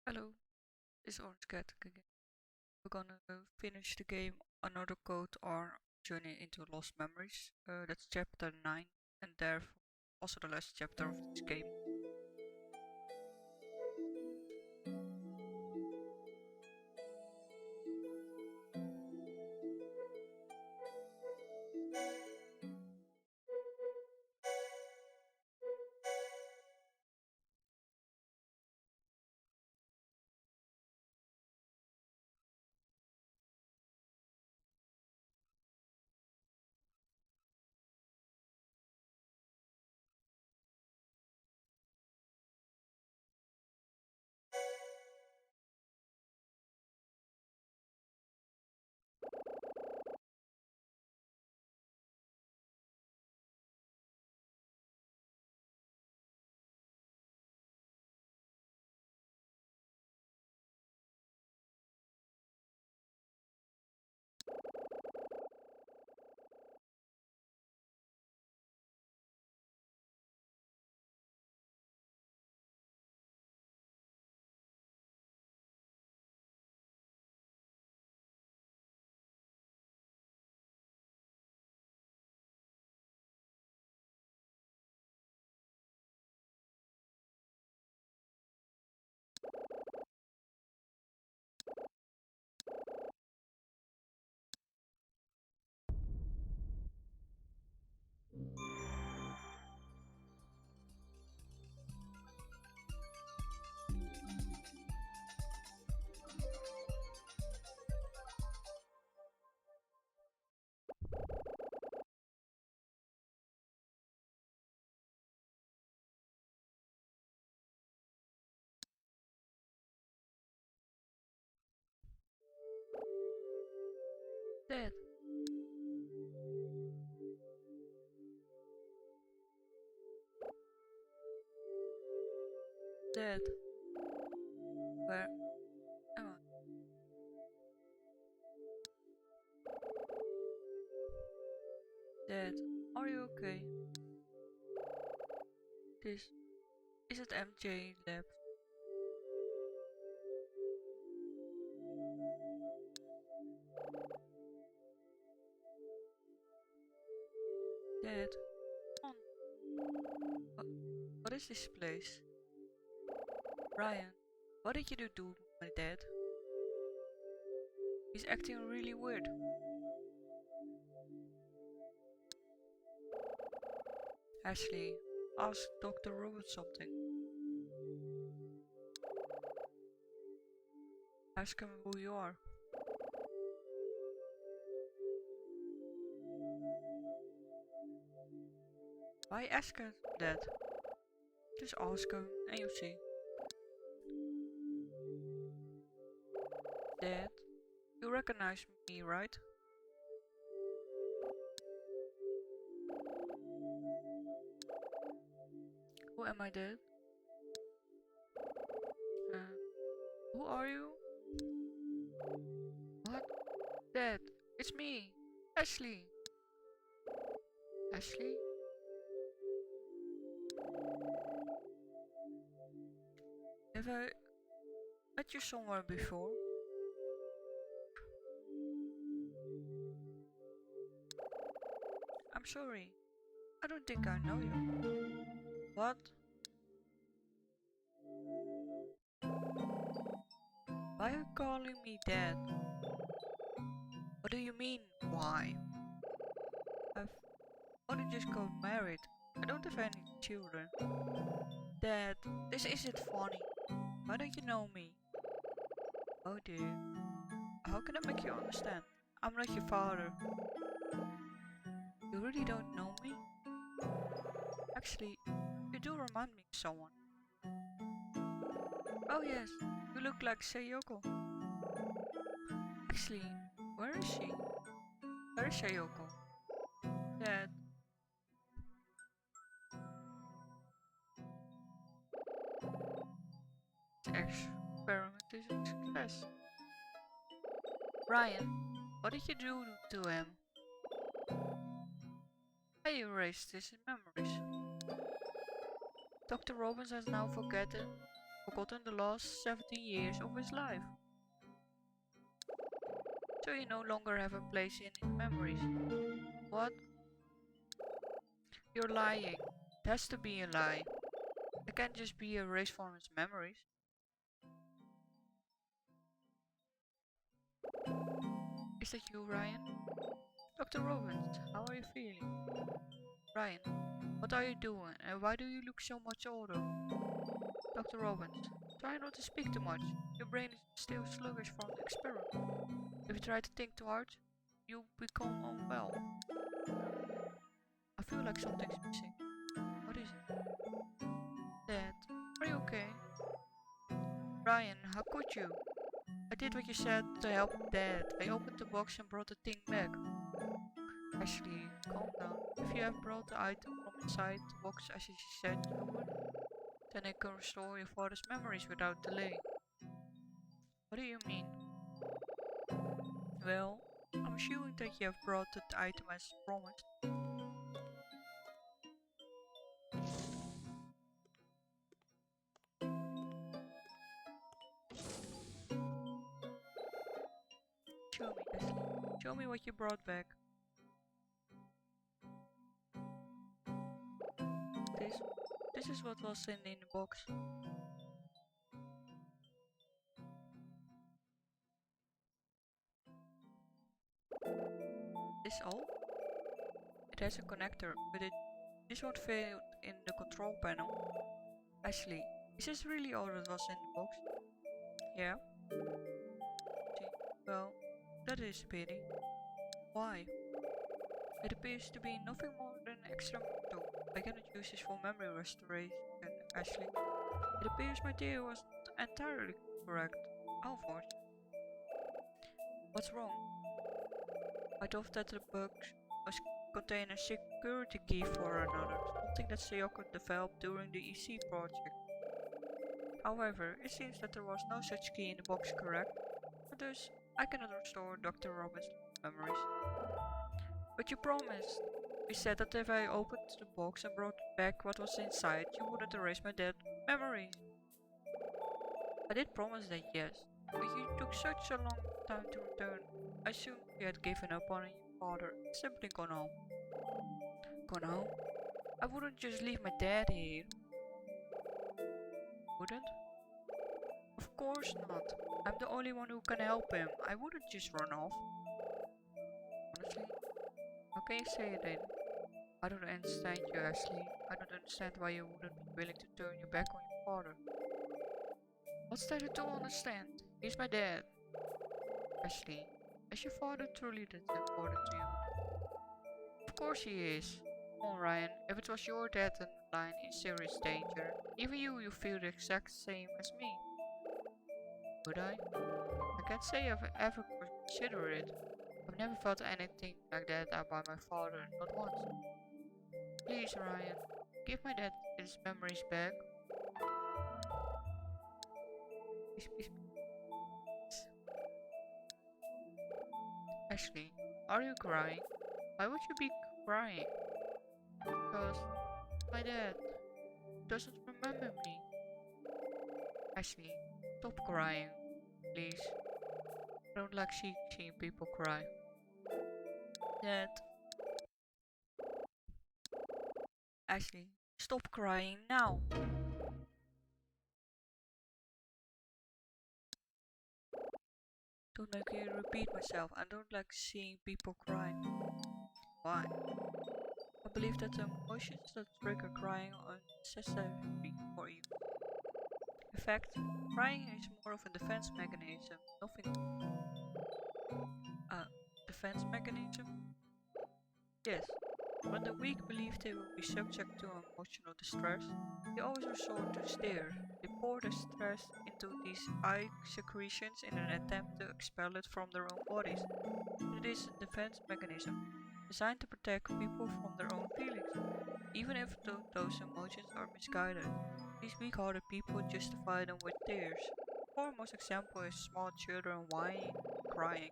Hello, it's Orange Cat again. We're gonna finish the game Another Code or Journey into Lost Memories. That's chapter 9 and therefore also the last chapter of this game. Dead. Dead. Where am I? Dead. Are you okay? This is it MJ Lab. Dead. On. What is this place? Ryan, what did you do to my dad? He's acting really weird. Ashley, ask Dr. Robbins something. Ask him who you are. Why ask him that? Just ask him and you see. Dad, you recognize me, right? Who am I, Dad? Who are you? What? Dad, it's me, Ashley. Ashley? Have I met you somewhere before? I'm sorry. I don't think I know you. What? Why are you calling me Dad? What do you mean, why? I've only just got married. I don't have any children. Dad, this isn't funny. Why don't you know me? Oh dear. How can I make you understand? I'm not your father. You really don't know me? Actually, you do remind me of someone. Oh yes, you look like Sayoko. Actually, where is she? Where is Sayoko? Dad. The experiment is a success. Ryan, what did you do to him? I erased his memories. Dr. Robbins has now forgotten forgotten the last 17 years of his life. So you no longer have a place in his memories. What? You're lying. It has to be a lie. It can't just be erased from his memories. Is that you, Ryan? Dr. Robbins, how are you feeling? Ryan, what are you doing and why do you look so much older? Dr. Robbins, try not to speak too much. Your brain is still sluggish from the experiment. If you try to think too hard, you'll become unwell. I feel like something's missing. What is it? Dad, are you okay? Ryan, how could you? I did what you said to help Dad. I opened the box and brought the thing back. Ashley, calm down. If you have brought the item from inside the box as you said you would, then I can restore your father's memories without delay. What do you mean? Well, I'm assuming that you have brought the item as promised. Show me, Ashley. Show me what you brought back. This is what was in the box. This all? It has a connector, but this won't fit in the control panel. Ashley, is this really all that was in the box? Yeah. See, well, that is a pity. Why? It appears to be nothing more than an extra tool. I cannot use this for memory restoration, Ashley. It appears my theory was not entirely correct. Unfortunately. What's wrong? I thought that the box must contain a security key for another, something that Sayoko developed during the EC project. However, it seems that there was no such key in the box, correct? And thus, I cannot restore Dr. Robbins' memories. But you promised! You said that if I opened the box and brought back what was inside, you wouldn't erase my dead memories. I did promise that, yes, but you took such a long time to return. I assumed you had given up on your father and simply gone home. Gone home? I wouldn't just leave my dad here. Wouldn't? Of course not. I'm the only one who can help him. I wouldn't just run off. Honestly, how can you say that? I don't understand you, Ashley. I don't understand why you wouldn't be willing to turn your back on your father. What's there to understand? He's my dad. Ashley, is your father truly that important to you? Of course he is. Come on, Ryan. If it was your dad on the line in serious danger, even you feel the exact same as me. Would I? I can't say I've ever considered it. I've never felt anything like that about my father, not once. Please, Ryan, give my dad his memories back. Please, please, please. Ashley, are you crying? Why would you be crying? Because my dad doesn't remember me. Ashley, stop crying, please. I don't like seeing people cry. Dad. Ashley, stop crying now. Don't make me repeat myself. I don't like seeing people cry. Why? I believe that the emotions that trigger crying are necessary for you. In fact, crying is more of a defense mechanism, nothing. Defense mechanism? Yes. When the weak believe they will be subject to emotional distress, they always resort to tears. They pour their stress into these eye secretions in an attempt to expel it from their own bodies. It is a defense mechanism designed to protect people from their own feelings, even if those emotions are misguided. These weak-hearted people justify them with tears. The foremost example is small children whining and crying.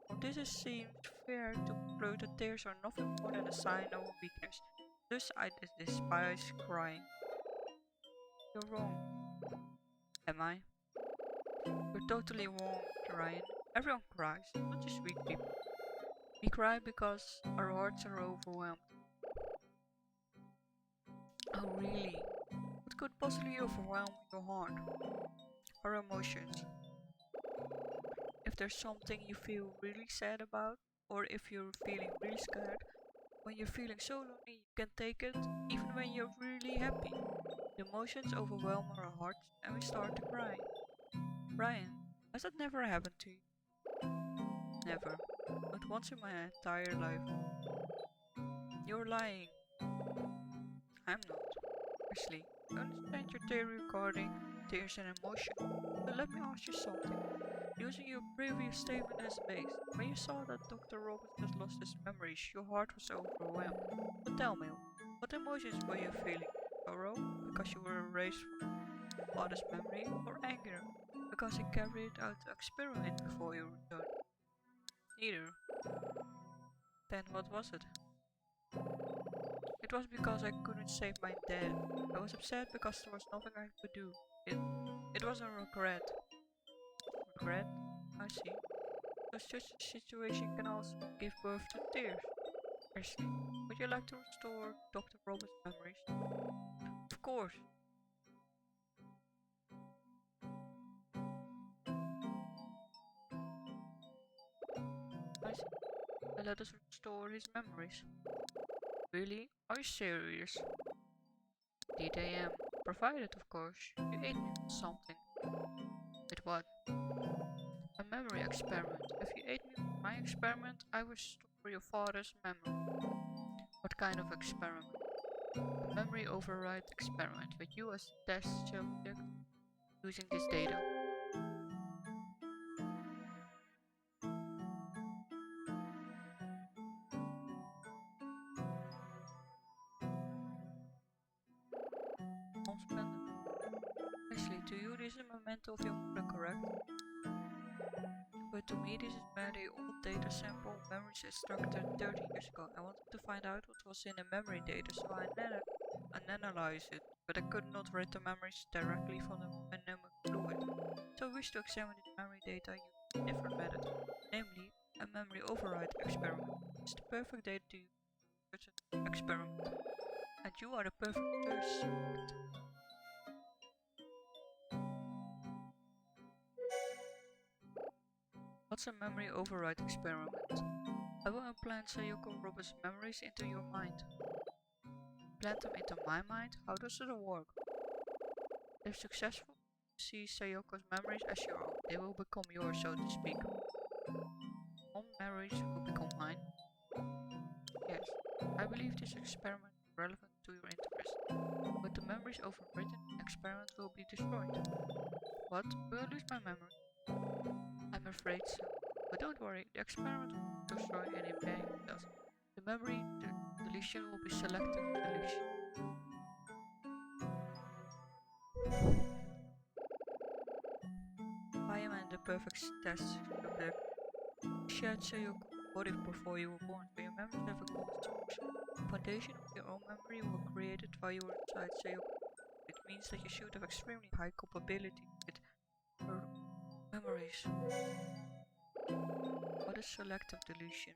Well, this seems fair to conclude that tears are nothing more than a sign of weakness. Thus I despise crying. You're wrong. Am I? You're totally wrong, Ryan. Everyone cries, not just weak people. We cry because our hearts are overwhelmed. Oh really? What could possibly overwhelm your heart? Our emotions. If there's something you feel really sad about, or if you're feeling really scared, when you're feeling so lonely you can take it, even when you're really happy. The emotions overwhelm our hearts and we start to cry. Ryan, has that never happened to you? Never. Not once in my entire life. You're lying. I'm not. Actually, I understand your theory regarding tears and emotion. But let me ask you something. Using your previous statement as base, when you saw that Dr. Robbins had lost his memories, your heart was overwhelmed. But tell me, what emotions were you feeling? Sorrow, because you were erased from your father's memory, or anger, because he carried out the experiment before you returned? Neither. Then what was it? It was because I couldn't save my dad. I was upset because there was nothing I could do. It was a regret. Regret? I see. So such a situation can also give birth to tears. Ashley, would you like to restore Dr. Robert's memories? Of course. I see. Let us restore his memories. Really? Are you serious? Indeed I am. Provided, of course, you ate me with something. With what? A memory experiment. If you ate me with my experiment, I will restore your father's memory. What kind of experiment? A memory override experiment with you as the test subject using this data. Splendid. Actually, to you this is a memento of your mother, correct? But to me this is merely old data sample memories extracted 30 years ago. I wanted to find out what was in the memory data, so I analyzed it, but I could not read the memories directly from the mnemonic fluid. So I wish to examine this memory data using a different method, namely a memory override experiment. It's the perfect data to use such an experiment. And you are the perfect person. What's a memory override experiment? I will implant Sayoko Roberts' memories into your mind. Implant them into my mind? How does it work? If successful, see Sayoko's memories as your own. They will become yours, so to speak. All memories will become mine. Yes, I believe this experiment is relevant to your interest. But the memories overwritten in the experiment will be destroyed. What? Will I lose my memory? I'm afraid so. But don't worry, the experiment won't destroy any details. The memory deletion will be selective deletion. I am in the perfect test subject. Shared Sayoko body before you were born, so your memories have a common source. The foundation of your own memory was created while you were inside Sayoko. It means that you should have extremely high compatibility with her memories. What is selective deletion?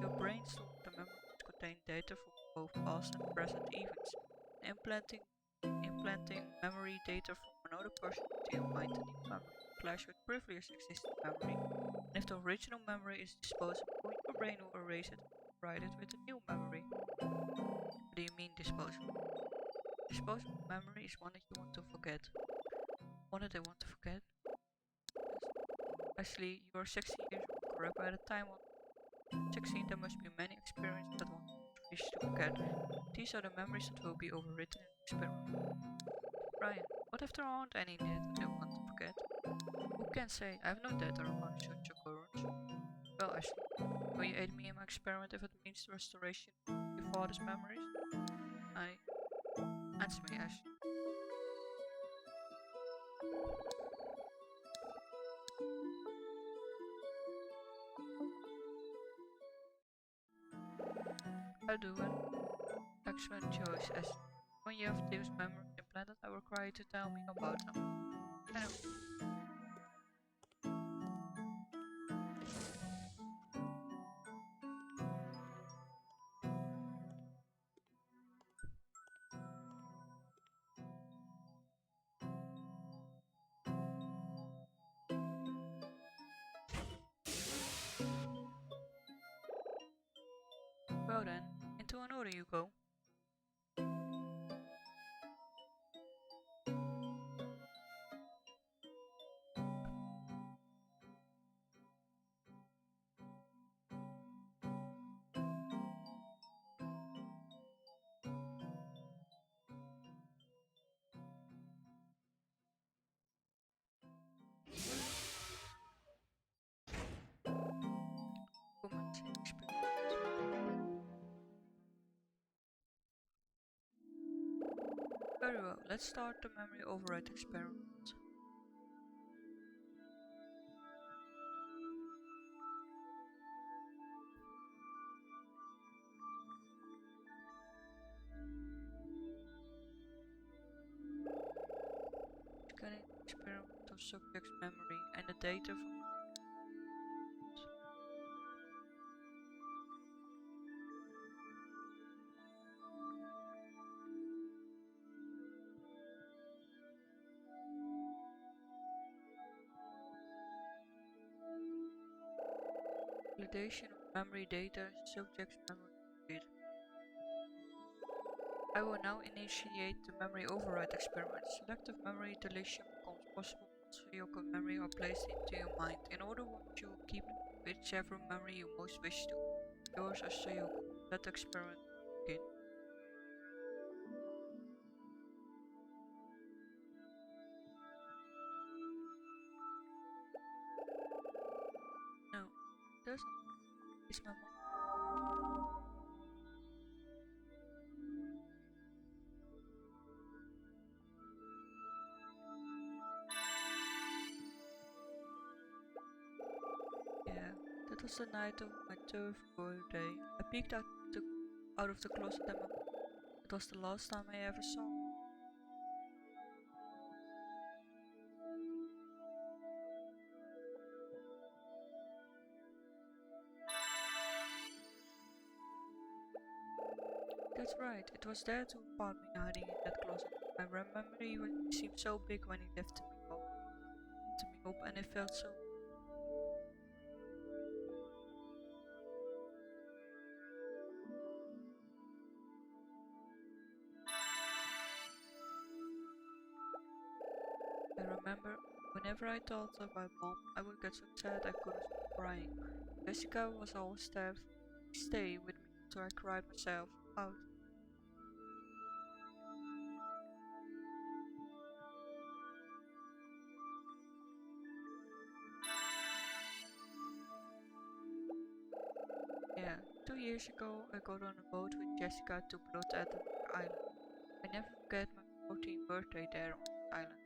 Your brain stores the memories that contain data from both past and present events. Implanting memory data from another person into your mind, the new memory clash with previous existing memory. And if the original memory is disposable, your brain will erase it and write it with a new memory. What do you mean disposable? Disposable memory is one that you want to forget. One that I want to forget? Actually, you are 16 years old, correct? By the time of 16 there must be many experiences that one wish to forget. These are the memories that will be overwritten in the experiment. Ryan, what if there aren't any that I want to forget? Who can say? I have no data about such occurrence. Well, Ashley, will you aid me in my experiment if it means the restoration of your father's memories? Answer me, Ashley. I do an excellent choice, Ashley. When you have those memories implanted, I require you to tell me about them. I know. Well then, into an order you go. Comments and experience. Very well, let's start the memory override experiment. Scanning the experimental subject's memory and the data from validation of memory data, subject's memory data. I will now initiate the memory override experiment. Selective memory deletion becomes possible once your memory are placed into your mind. In order you will keep whichever memory you most wish to. Yours or Sayoko. Let the experiment begin. No, it doesn't. It's my mom. Yeah, that was the night of my 3rd birthday. I peeked out of the closet and it was the last time I ever saw her. That's right, it was there to find me hiding in that closet. I remember he seemed so big when he lifted me up and it felt so. I remember whenever I thought about mom, I would get so sad I couldn't stop crying. Jessica was always there to stay with me until I cried myself out. Yeah, 2 years ago I got on a boat with Jessica to Blood Island. I never forget my 14th birthday there on the island.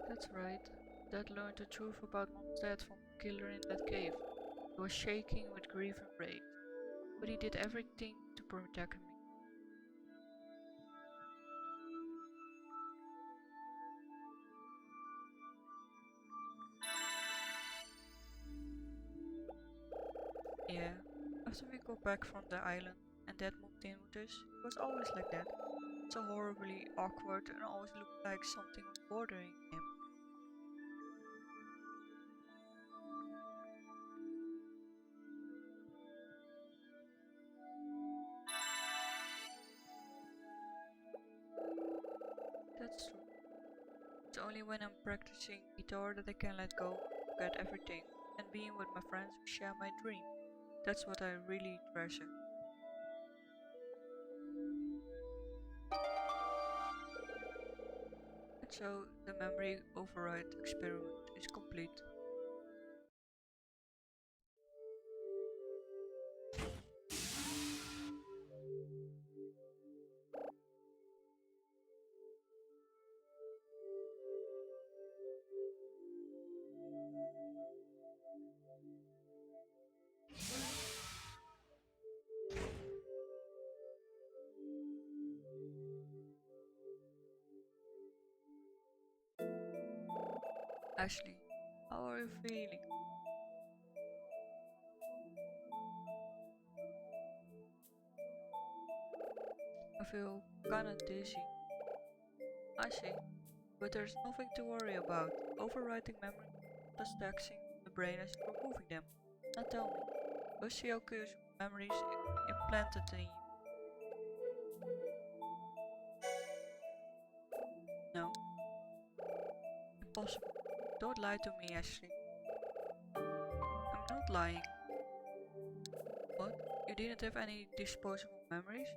That's right. Dad learned the truth about mom's dad from the killer in that cave. He was shaking with grief and rage, but he did everything to protect me. Yeah, after we got back from the island and Dad moved in with us, he was always like that. So horribly awkward and always looked like something was bothering him. That's true. It's only when I'm practicing guitar that I can let go, forget everything, and being with my friends who share my dream. That's what I really treasure. And so the memory override experiment is complete. Ashley, how are you feeling? I feel kinda dizzy. I see, but there's nothing to worry about. Overwriting memories is taxing the brain as removing them. Now tell me, was she okay with memories implanted in you? No? Impossible. Don't lie to me, Ashley. I'm not lying. What? You didn't have any disposable memories?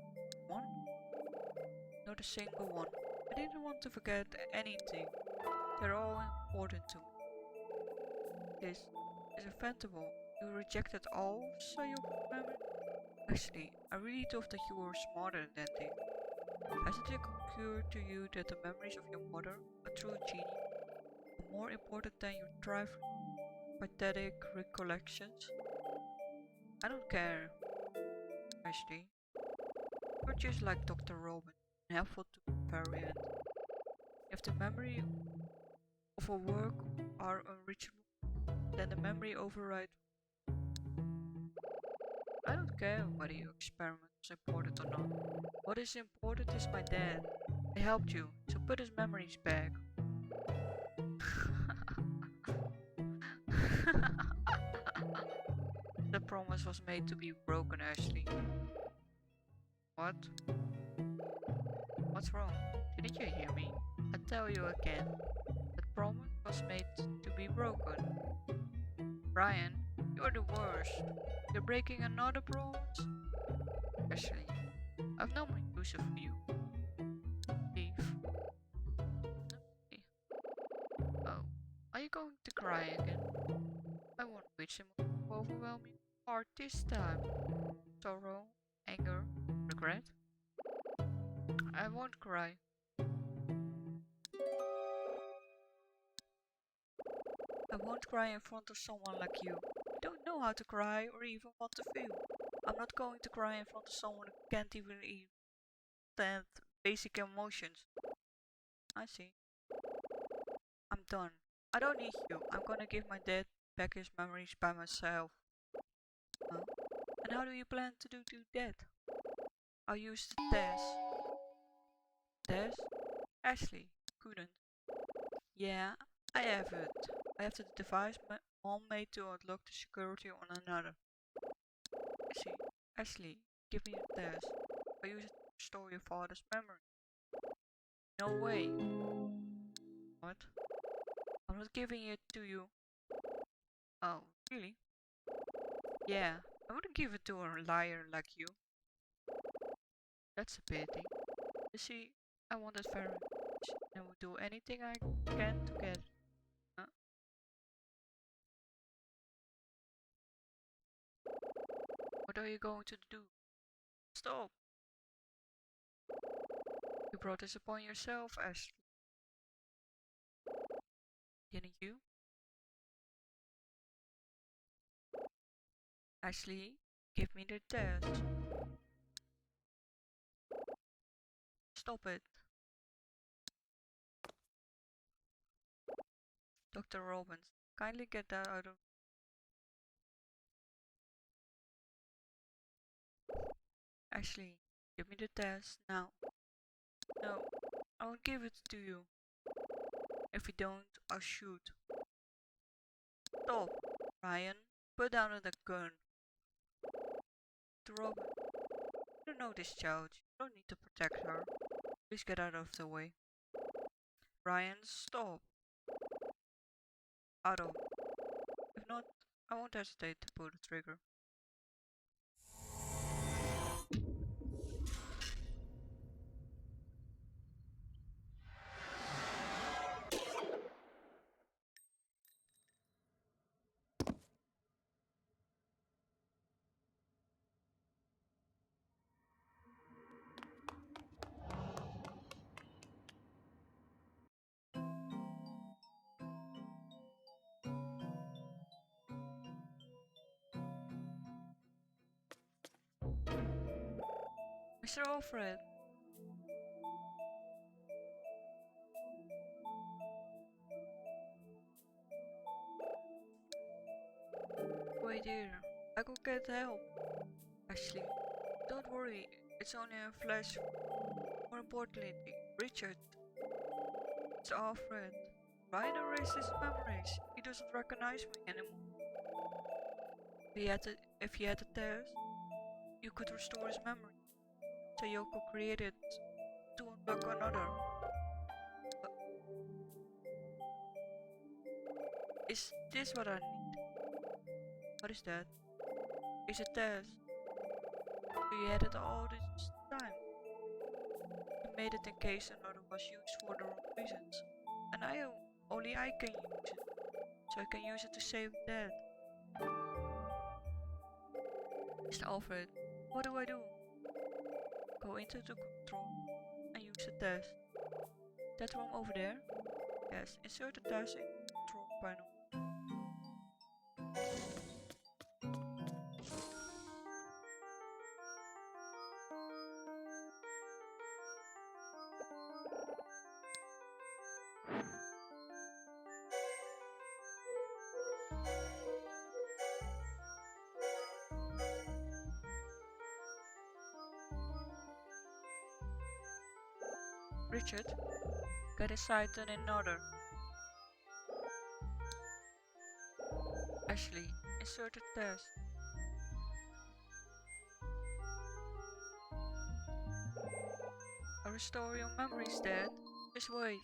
One? Not a single one. I didn't want to forget anything. They're all important to me. This is offendable. You rejected all, so you remember? Actually, I really thought that you were smarter than this. Hasn't it occurred to you that the memories of your mother, a true genie, are more important than your trifling, pathetic recollections? I don't care, Ashley. You're just like Dr. Robbins, helpful to the very end. If the memory of a work are unreachable, then the memory override. I don't care whether your experiment is important or not. What is important is my dad. I helped you, so put his memories back. The promise was made to be broken, Ashley. What? What's wrong? Didn't you hear me? I tell you again. The promise was made to be broken. Brian, you're the worst. You're breaking another promise? Ashley, I've no more use for you. Leave. Okay. Oh, are you going to cry again? I won't reach him overwhelming heart this time. Sorrow, anger, regret? I won't cry. I won't cry in front of someone like you. I don't know how to cry or even what to feel. I'm not going to cry in front of someone who can't even stand basic emotions. I see. I'm done. I don't need you. I'm gonna give my dad back his memories by myself. Huh? And how do you plan to do that? I'll use the test. Test? Ashley, couldn't. Yeah, I have it. I have the device my mom made to unlock the security on another. I see. Ashley, give me the test. I use it to restore your father's memory. No way. What? I'm not giving it to you. Oh, really? Yeah, I wouldn't give it to a liar like you. That's a pity. You see, I want it very much and will do anything I can to get it. Huh? What are you going to do? Stop! You brought this upon yourself, Ashley. Didn't you? Ashley, give me the test. Stop it. Dr. Robbins, kindly get that out of... Ashley, give me the test now. No, I won't give it to you. If you don't, I'll shoot. Stop, Ryan. Put down the gun. Dr. Robbins, you don't know this child. You don't need to protect her. Please get out of the way. Ryan, stop. Out of. If not, I won't hesitate to pull the trigger. Mr. Alfred. Wait here. I could get help. Ashley, don't worry. It's only a flash. More importantly, Richard. It's Alfred. Ryan erased his memories. He doesn't recognize me anymore. If he had a test, you could restore his memory. So you could create it to unlock another. Is this what I need? What is that? It's a test. You had it all this time. You made it in case another was used for the wrong reasons. And only I can use it. So I can use it to save Dad. Mr. Alfred, what do I do? Go into the control and use the test. That room over there? Yes, insert the test in the control panel. Richard, get inside and another. Ashley, insert the test. I'll restore your memories, Dad. Just wait.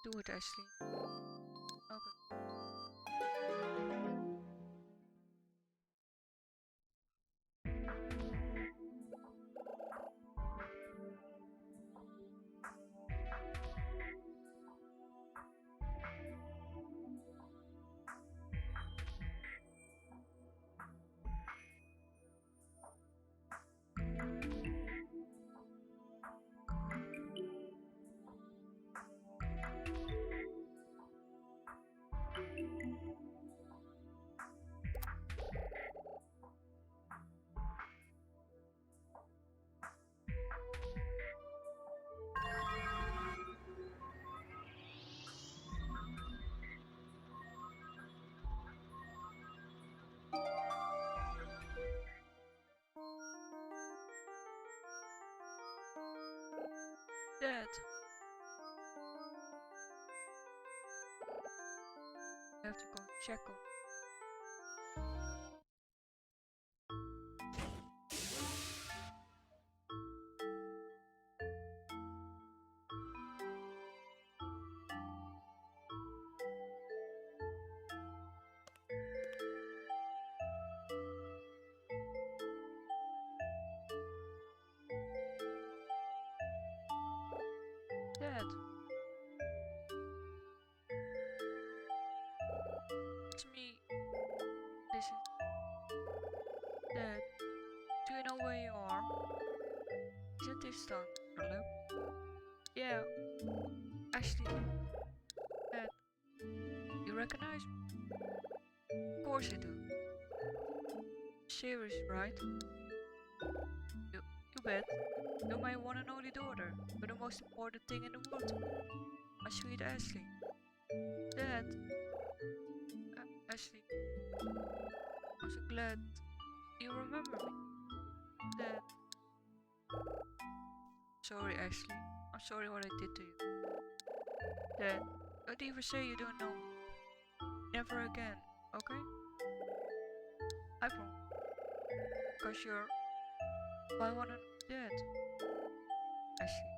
Do it, Ashley. Okay. Dad. I have to go check on. Dad. It's me. This is Dad. Do you know where you are? Isn't this done? Hello? Yeah. Ashley. Dad. You recognize me? Of course I do. Serious, right? You bet. You're my one and only daughter. You're the most important thing in the world to me. My sweet Ashley. Dad. Ashley. I'm so glad you remember me. Dad. Sorry, Ashley. I'm sorry what I did to you. Dad, don't even say you don't know me. Never again, okay? I promise. Because you're my one and Dad. Ashley.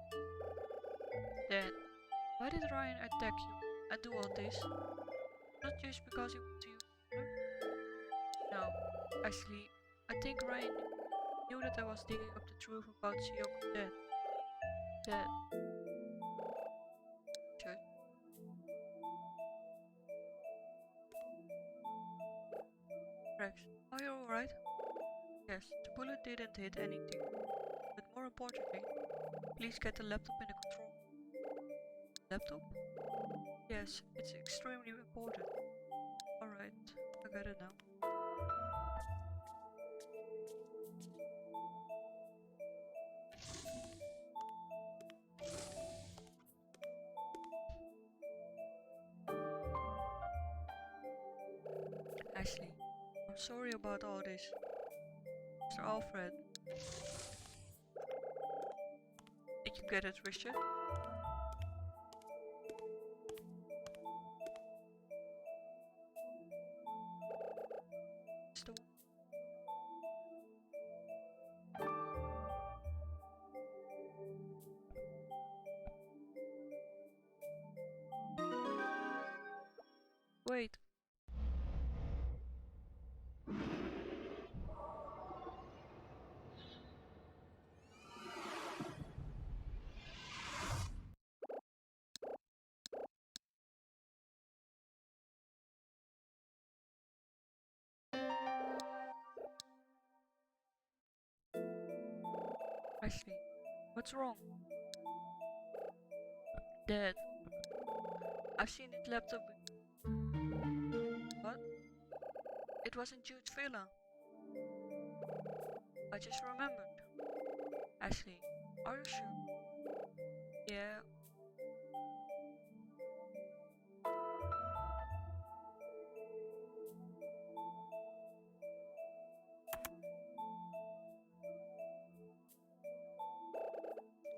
Dad, why did Ryan attack you and do all this? Not just because he wants you. No, Ashley, I think Ryan knew that I was digging up the truth about Sioko's death. Dad. Judd. Rex, are you alright? Yes, the bullet didn't hit anything. But more importantly, please get the laptop in the control. Laptop? Yes, it's extremely important. Alright, I get it now. Ashley, I'm sorry about all this. Mr. Alfred. Did you get it, Richard? Still. Wait. Ashley, what's wrong? Dad, I've seen his laptop. What? It was in Jude's villa. I just remembered. Ashley, are you sure? Yeah.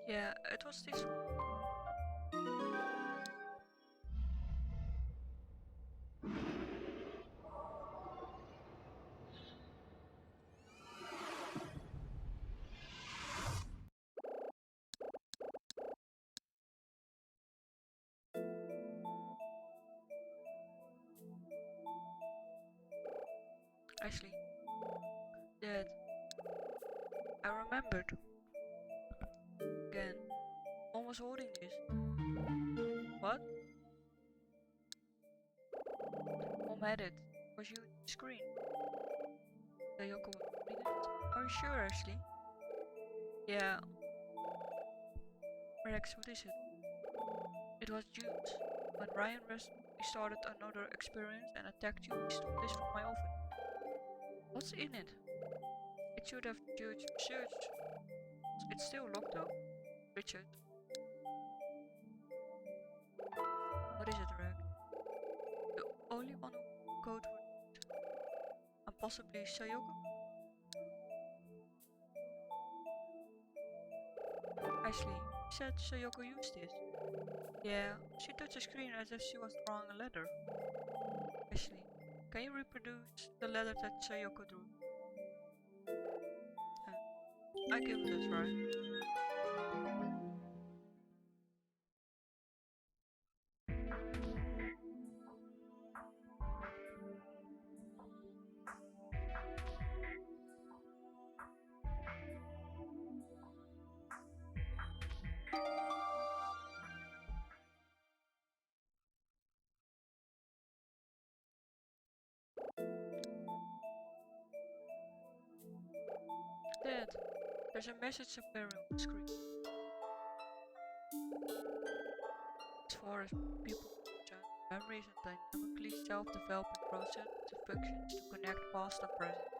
Yeah, it was this one. Ashley, Dad, I remembered. Again, Mom was holding this. What? Mom had it. Was you the screen? Sayoko was holding it. Are you sure, Ashley? Yeah. Rex, what is it? It was Jude. When Ryan restarted another experience and attacked you, he stole this from my oven. What's in it? It should have Jude's research. It's still locked though. Richard. What is it, Reg? The only one who code word. And possibly Sayoko? Ashley, you said Sayoko used this. Yeah, she touched the screen as if she was drawing a letter. Ashley, can you reproduce the letter that Sayoko drew? I give it a try. Dad, there's a message appearing on the screen. As far as people are concerned, memory is a dynamically self-developing process that functions to connect past and present.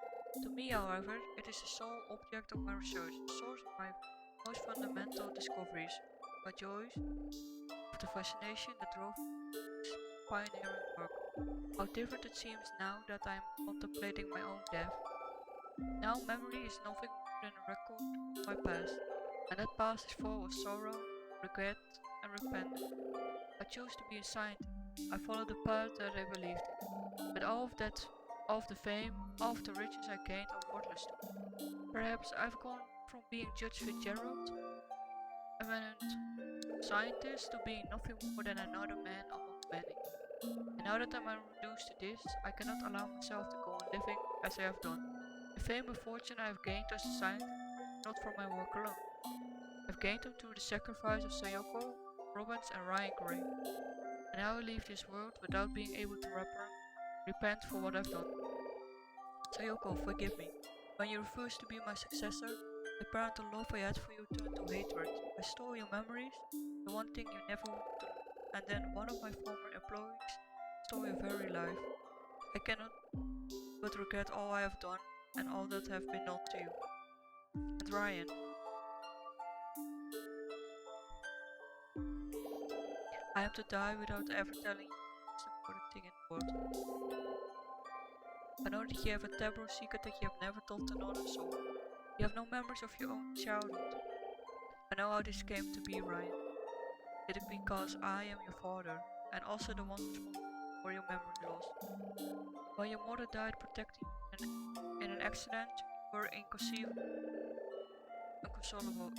To me, however, it is the sole object of my research, the source of my most fundamental discoveries, my joys, of the fascination that drove this pioneering work. How different it seems now that I am contemplating my own death. Now memory is nothing more than a record of my past, and that past is full of sorrow, regret, and repentance. I chose to be a scientist. I followed the path that I believed in. But all of that, all of the fame, all of the riches I gained are worthless to me. Perhaps I've gone from being Judge Fitzgerald, eminent scientist, to being nothing more than another man among many. And now that I'm reduced to this, I cannot allow myself to go on living as I have done. The fame and fortune I have gained as a scientist, not from my work alone. I've gained them through the sacrifice of Sayoko, Robbins and Ryan Gray. And now I leave this world without being able to repent for what I've done. Sayoko, forgive me. When you refused to be my successor, the parental love I had for you turned to hatred. I stole your memories, the one thing you never wanted to learn, and then one of my former employees stole your very life. I cannot but regret all I have done and all that have been done to you. And Ryan, I am to die without ever telling you the most important thing in the world. I know that you have a terrible secret that you have never told another soul. You have no memories of your own childhood. I know how this came to be, Ryan. It is because I am your father, and also the one responsible for your memory loss. When your mother died protecting you in an accident, you were inconsolable.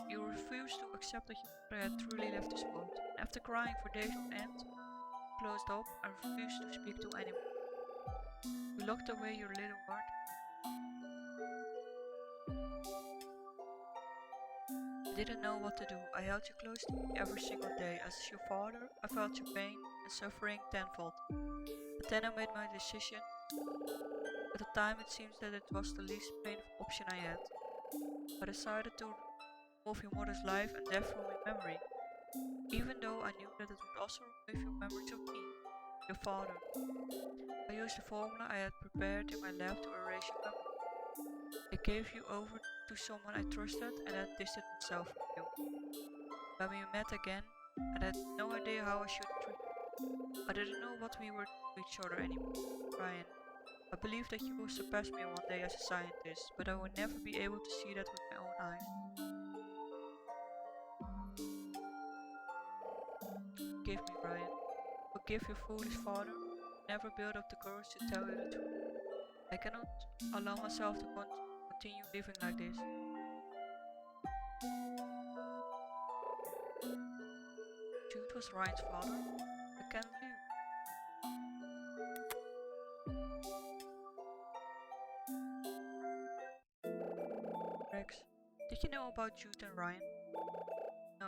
You refused to accept that your mother had truly left this world. And after crying for days on end, you closed up and refused to speak to anyone. You locked away your little heart. I didn't know what to do. I held you close to me every single day. As your father, I felt your pain and suffering tenfold. But then I made my decision. At the time it seems that it was the least painful option I had. I decided to remove your mother's life and death from your memory, even though I knew that it would also remove your memories of me, your father. I used the formula I had prepared in my lab to erase your memory. I gave you over to someone I trusted and then distanced myself from you. When we met again, I had no idea how I should treat you. I didn't know what we were to each other anymore. Ryan, I believe that you will surpass me one day as a scientist, but I will never be able to see that with my own eyes. Forgive me, Ryan. Forgive your foolish father. Never build up the courage to tell you the truth. I cannot allow myself to continue living like this. Judd was Ryan's father? I can't believe. Rex, did you know about Judd and Ryan? No,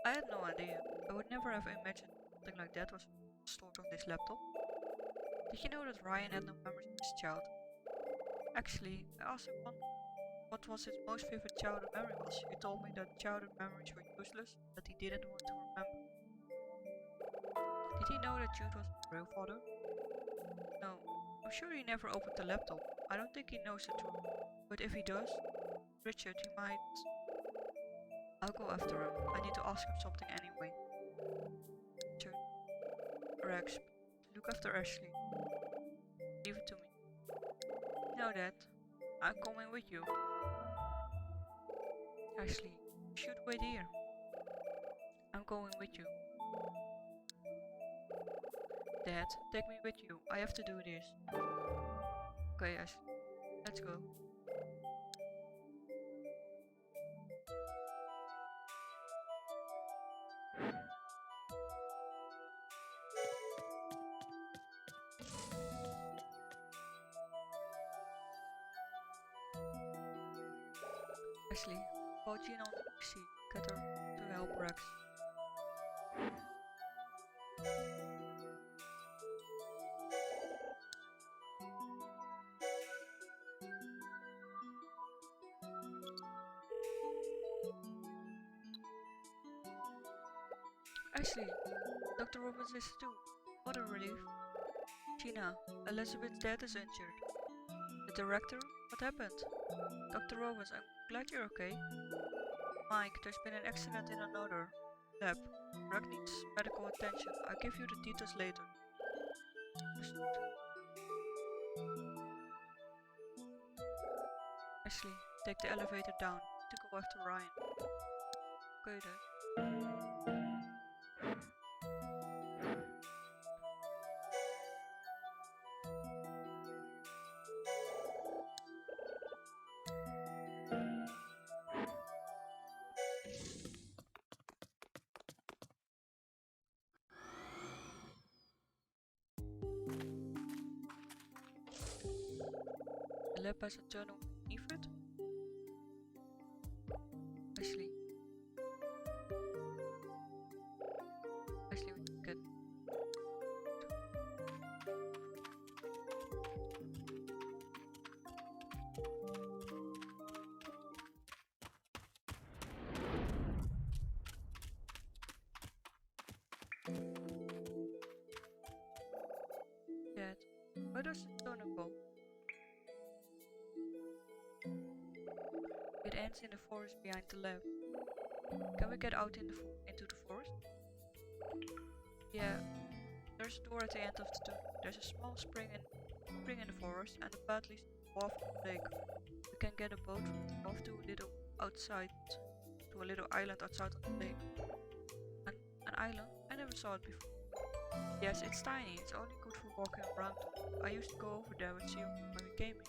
I had no idea. I would never have imagined something like that was stored on this laptop. Did you know that Ryan had no memories of his child? Actually, I asked him what was his most vivid childhood memory was. He told me that childhood memories were useless, that he didn't want to remember. Did he know that Judd was his real father? No, I'm sure he never opened the laptop. I don't think he knows the truth. But if he does, Richard, he might... I'll go after him. I need to ask him something anyway. Richard, Rex, look after Ashley. Leave it to me. You know that. I'm coming with you. Ashley, you should wait here. I'm going with you. Dad, take me with you. I have to do this. Okay, Ashley. Let's go. Ashley, call Gina on the PC. Get her to help Rex. Ashley, Dr. Robbins is too. What a relief. Gina, Elizabeth's dad is injured. The director? What happened? Dr. Robbins, I'm glad you're okay. Mike, there's been an accident in another lab. Greg needs medical attention. I'll give you the details later. Ashley, take the elevator down to go after Ryan. Okay, Dad. The lab has a tunnel beneath it. Ashley. Ashley, we can get. Dad, Where does the tunnel go? It ends in the forest behind the lab. Can we get out into the forest? Yeah, there's a door at the end of the tunnel. There's a small spring in the forest and a path leads above the lake. We can get a boat off to a little island outside of the lake. An island? I never saw it before. Yes, it's tiny. It's only good for walking around. I used to go over there with you when we came in.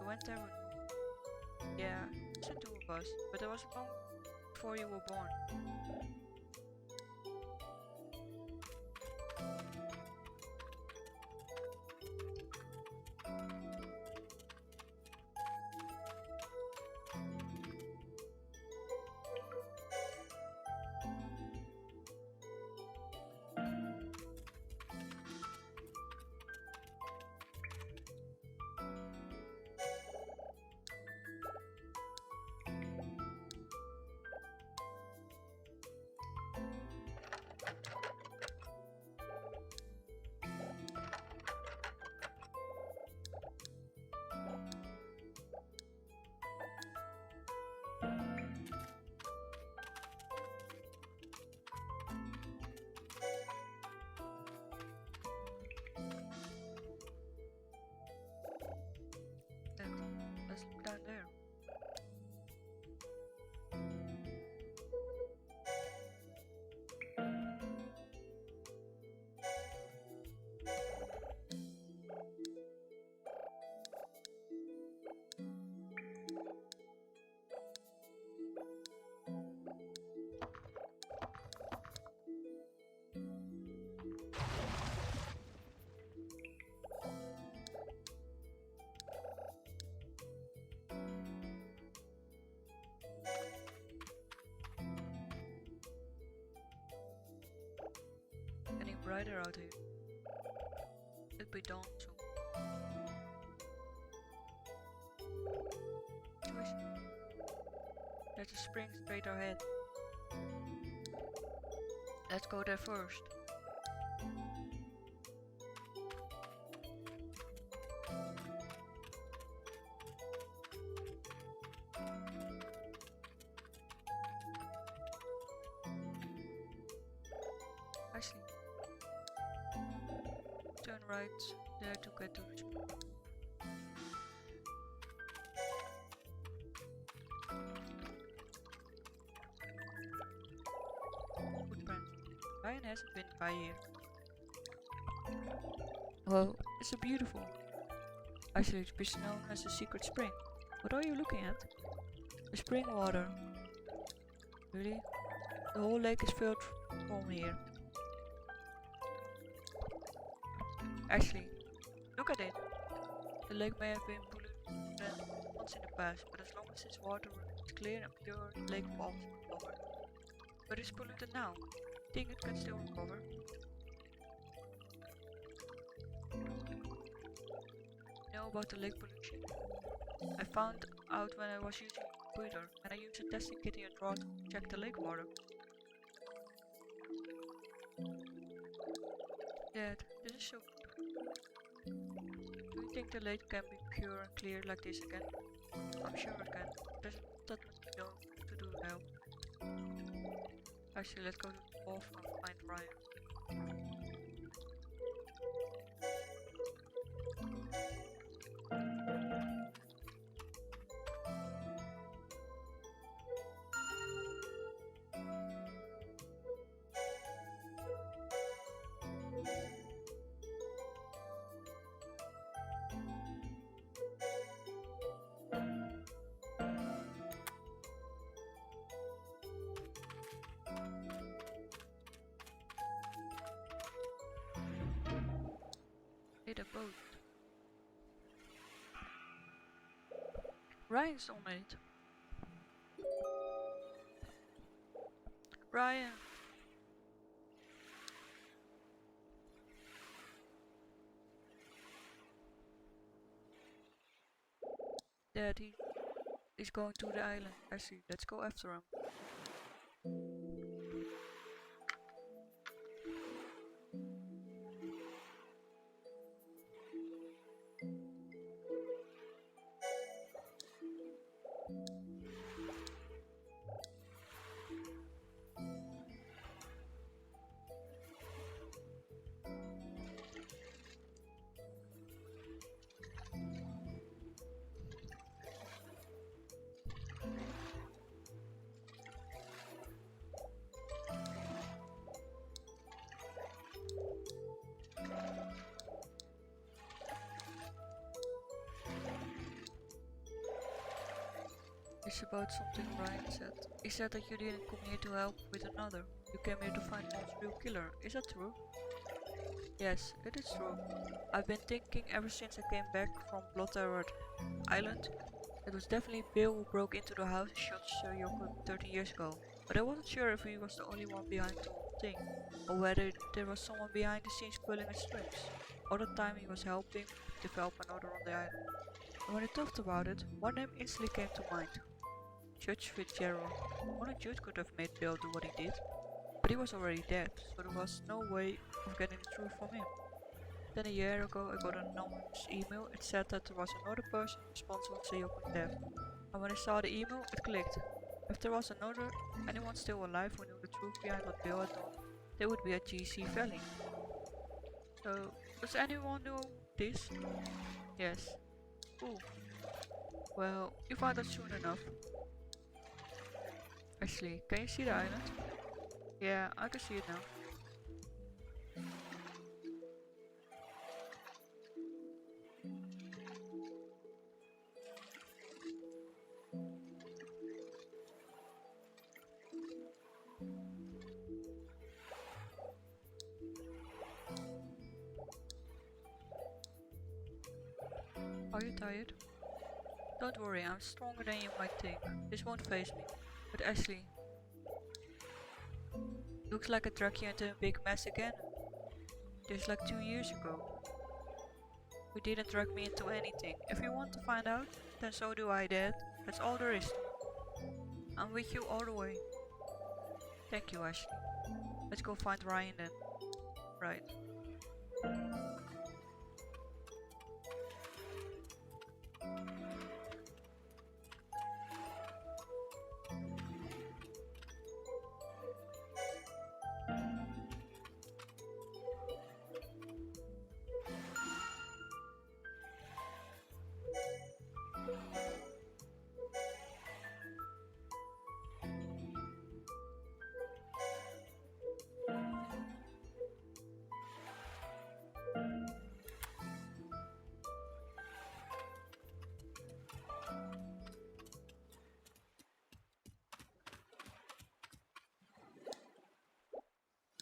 We went there with... Yeah, just the two of us, but it was long before you were born. Let's look down there. Getting brighter out here. It'll be dawn soon. There's a spring straight ahead. Let's go there first. I see. Turn right there to get to the spring. Footprint. Ryan hasn't been by here. Well, it's so beautiful. Actually, it's best known as the secret spring. What are you looking at? The spring water. Really? The whole lake is filled from here. Actually, look at it. The lake may have been polluted once in the past, but as long as its water is clear and pure, the lake will always recover. But it's polluted now. Think it can still recover? You know about the lake pollution? I found out when I was using a computer, and I used a testing kit in a drawer to check the lake water. Dad, this is so beautiful. Do you think the lake can be pure and clear like this again? I'm sure it can. There's not that much to do now. Actually, let's go to the wall and find Ryan. A boat. Ryan's on it. Ryan. Daddy. He's going to the island. I see. Let's go after him. It's about something Ryan said. He said that you didn't come here to help with another. You came here to find Mom's real killer. Is that true? Yes, it is true. I've been thinking ever since I came back from Blotter Island. It was definitely Bill who broke into the house and shot Sayoko 13 years ago. But I wasn't sure if he was the only one behind the whole thing, or whether there was someone behind the scenes pulling the strings. All the time he was helping develop another on the island. And when I thought about it, one name instantly came to mind. Judge Fitzgerald. Only Judd could have made Bill do what he did. But he was already dead, so there was no way of getting the truth from him. Then a year ago I got an anonymous email. It said that there was another person responsible for Sayoko's death. And when I saw the email, it clicked. If there was anyone still alive who knew the truth behind what Bill had done, they would be at GC Valley. So, does anyone know this? Yes. Ooh. Well, you find out soon enough. Ashley, can you see the island? Yeah, I can see it now. Are you tired? Don't worry, I'm stronger than you might think. This won't faze me. But Ashley, looks like I dragged you into a big mess again. Just like 2 years ago. You didn't drag me into anything. If you want to find out, then so do I, Dad. That's all there is. I'm with you all the way. Thank you, Ashley. Let's go find Ryan then. Right.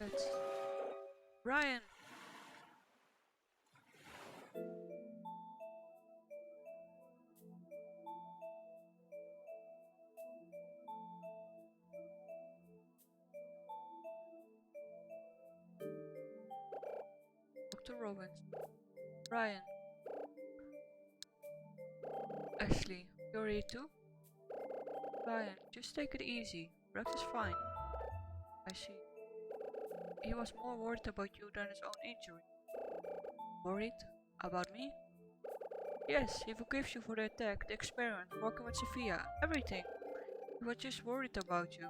Let's... Ryan! Dr. Robbins. Ryan. Ashley, you're here too? Ryan, just take it easy. Rex is fine. I see. He was more worried about you than his own injury. Worried? About me? Yes, he forgives you for the attack, the experiment, working with Sophia, everything. He was just worried about you.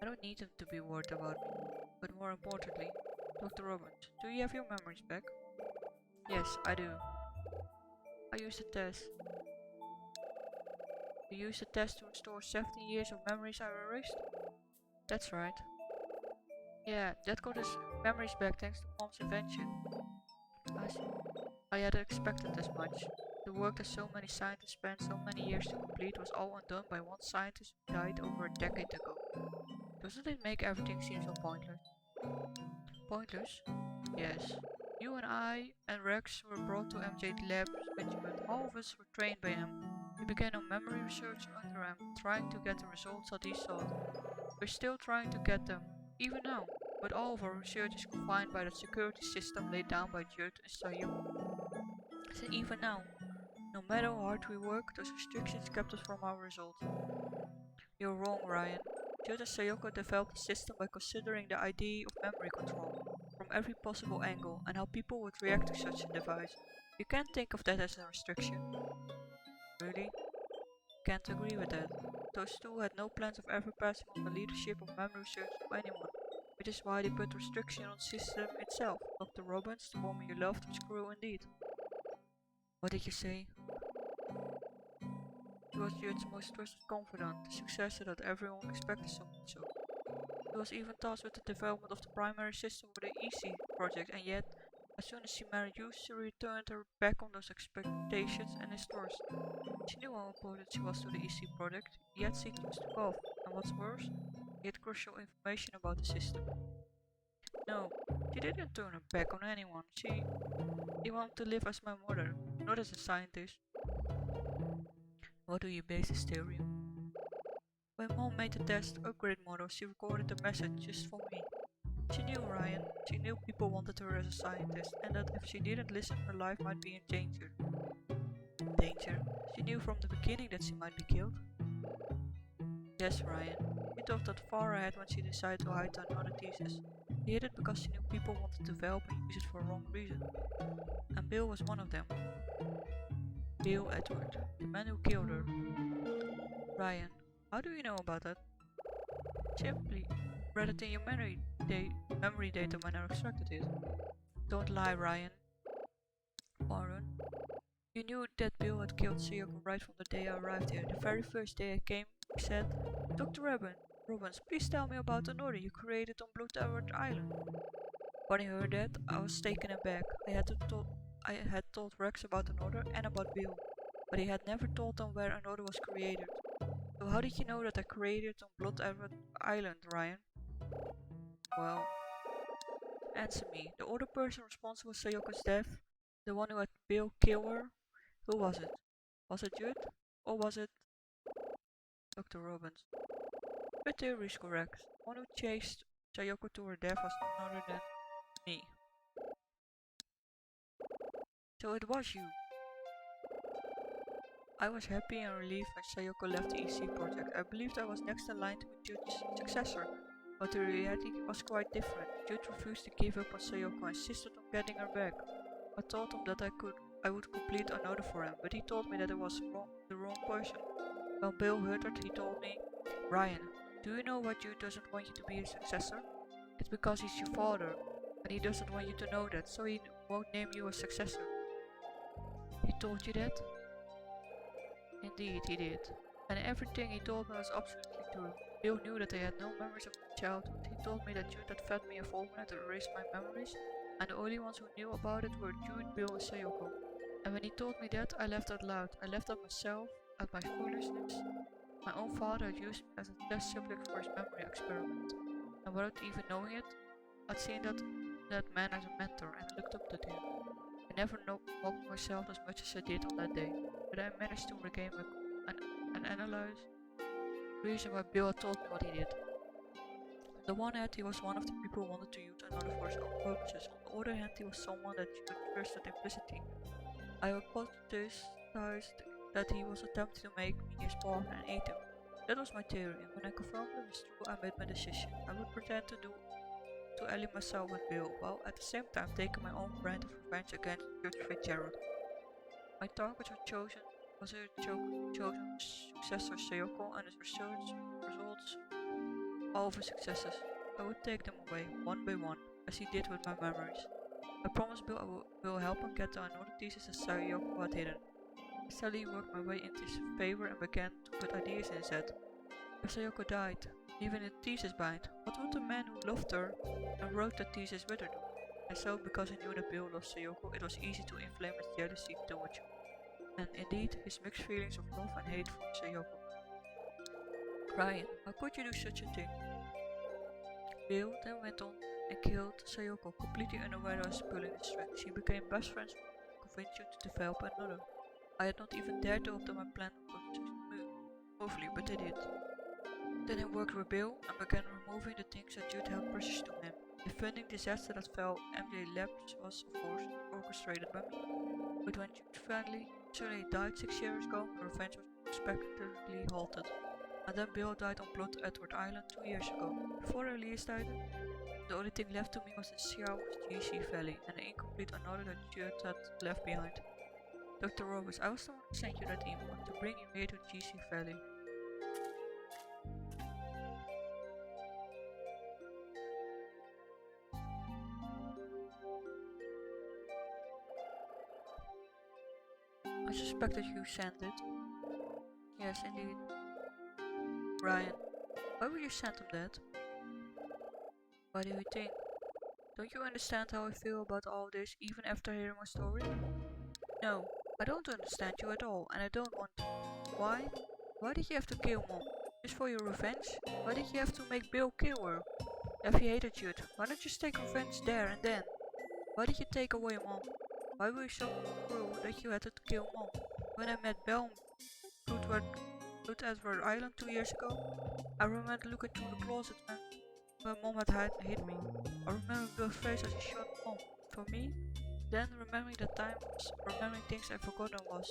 I don't need him to be worried about me. But more importantly, Dr. Robbins, do you have your memories back? Yes, I do. I used the test. You used the test to restore 17 years of memories I erased? That's right. Yeah, that got his memories back thanks to Mom's invention. I see. I had expected as much. The work that so many scientists spent so many years to complete was all undone by one scientist who died over a decade ago. Doesn't it make everything seem so pointless? Pointless? Yes. You and I and Rex were brought to MJ's lab with you, but all of us were trained by him. We began our memory research under him, trying to get the results that he sought. We're still trying to get them, even now, but all of our research is confined by the security system laid down by Judd and Sayoko. So even now, no matter how hard we work, those restrictions kept us from our results. You're wrong, Ryan. Judd and Sayoko developed a system by considering the idea of memory control from every possible angle and how people would react to such a device. You can't think of that as a restriction. Really? Can't agree with that. Those two had no plans of ever passing on the leadership of memory research to anyone, which is why they put restriction on the system itself. Dr. Robbins, the woman you loved, was cruel indeed. What did you say? He was Judd's most trusted confidant, the successor that everyone expected someone so. He was even tasked with the development of the primary system for the EC project, and yet As soon as she married you, she returned her back on those expectations and his trust. She knew how important she was to the EC project, yet she chose to golf, and what's worse, he had crucial information about the system. No, she didn't turn her back on anyone. She wanted to live as my mother, not as a scientist. What do you base this theory on? When Mom made the test upgrade model, she recorded a message just for me. She knew Ryan, she knew people wanted her as a scientist, and that if she didn't listen, her life might be in danger. Danger? She knew from the beginning that she might be killed. Yes, Ryan. She thought that far ahead when she decided to hide another thesis. She hid it because she knew people wanted to develop and use it for a wrong reason. And Bill was one of them. Bill Edward, the man who killed her. Ryan, how do you know about that? Simply read it in your memory data when I extracted it. Don't lie, Ryan. Warren, you knew that Bill had killed Sayoko right from the day I arrived here. The very first day I came, he said, Dr. Robbins, please tell me about an order you created on Blue Tower Island. When I heard that, I was taken aback. I had told Rex about an order and about Bill, but he had never told them where an order was created. So how did you know that I created on Blood Island, Ryan? Well, answer me. The other person responsible for Sayoko's death, the one who had Bill kill her, who was it? Was it Judd? Or was it Dr. Robbins? Your theory is correct. The one who chased Sayoko to her death was none other than me. So it was you. I was happy and relieved when Sayoko left the EC project. I believed I was next in line to be Judd's successor, but the reality was quite different. Judd refused to give up on Sayoko and insisted on getting her back. I told him that I would complete another for him, but he told me that it was the wrong person. When Bill heard it, he told me, Ryan, do you know why Judd doesn't want you to be his successor? It's because he's your father, and he doesn't want you to know that, so he won't name you a successor. He told you that? Indeed, he did. And everything he told me was absolutely true. Bill knew that I had no memories of my childhood. He told me that Judd had fed me a formula to erase my memories, and the only ones who knew about it were Judd, Bill, and Sayoko. And when he told me that, I laughed out loud. I laughed at myself, at my foolishness. My own father had used me as a test subject for his memory experiment, and without even knowing it, I'd seen that man as a mentor and looked up to him. I never mocked myself as much as I did on that day, but I managed to regain and analyze the reason why Bill had told me what he did. On the one hand, he was one of the people who wanted to use another for his own purposes. On the other hand, he was someone that Judd trusted implicitly. I hypothesized that he was attempting to make me his partner and eat him. That was my theory, and when I confirmed it was true, I made my decision. I would pretend to ally myself with Bill, while at the same time taking my own brand of revenge against Judge Fitzgerald. My targets were chosen was a chosen successor Sayoko and his results all of his successes. I would take them away, one by one, as he did with my memories. I promised Bill I will help him get to another thesis that Sayoko had hidden. I slowly worked my way into his favor and began to put ideas in his head. If Sayoko died, even in the thesis bind, what would the man who loved her and wrote the thesis with her do? And so, because I knew that Bill loved Sayoko, it was easy to inflame his jealousy towards her. And indeed, his mixed feelings of love and hate for Sayoko. Ryan, how could you do such a thing? Bill then went on and killed Sayoko, completely unaware I was pulling the strings. He became best friends to convince you to develop another. I had not even dared to hope that my plan would smoothly, but it did. Then I worked with Bill and began removing the things that Judd held precious to him. The funding disaster that fell MJ Labs was, of course, orchestrated by me. But when Judd suddenly died 6 years ago, my revenge was unexpectedly halted. And then Bill died on Blood Edward Island 2 years ago. Before I released Titan, the only thing left to me was the Xiao GC Valley and the incomplete another that Judd had left behind. Dr. Robbins, I was the one who sent you that email to bring you here to GC Valley. I suspected you sent it. Yes, indeed. Ryan, why would you send him that? Why do you think? Don't you understand how I feel about all this even after hearing my story? No, I don't understand you at all, and I don't want to. Why? Why did you have to kill Mom? Just for your revenge? Why did you have to make Bill kill her? If he hated Judd, why not just take revenge there and then? Why did you take away Mom? Why were you so cruel that you had to kill Mom? When I met Belle on Blue Edward Island 2 years ago, I remember looking through the closet when Mom had hit me. I remember Bill's face as he shot Mom. For me, then remembering that time was remembering things I forgotten was.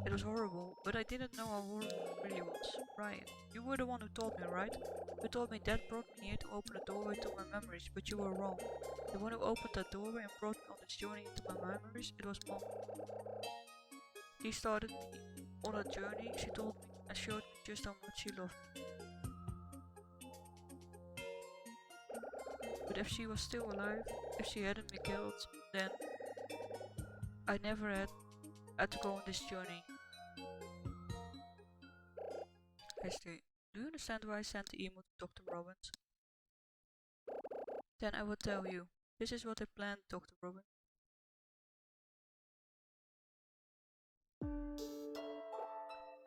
It was horrible, but I didn't know how horrible it really was. Ryan, you were the one who told me, right? You told me Dad brought me here to open the doorway to my memories, but you were wrong. The one who opened that doorway and brought me on this journey into my memories, it was Mom. She started me on that journey, she told me and showed me just how much she loved me. But if she was still alive, if she hadn't been killed, then I never had to go on this journey. History. Do you understand why I sent the email to Dr. Robbins? Then I will tell you. This is what I planned, Dr. Robbins.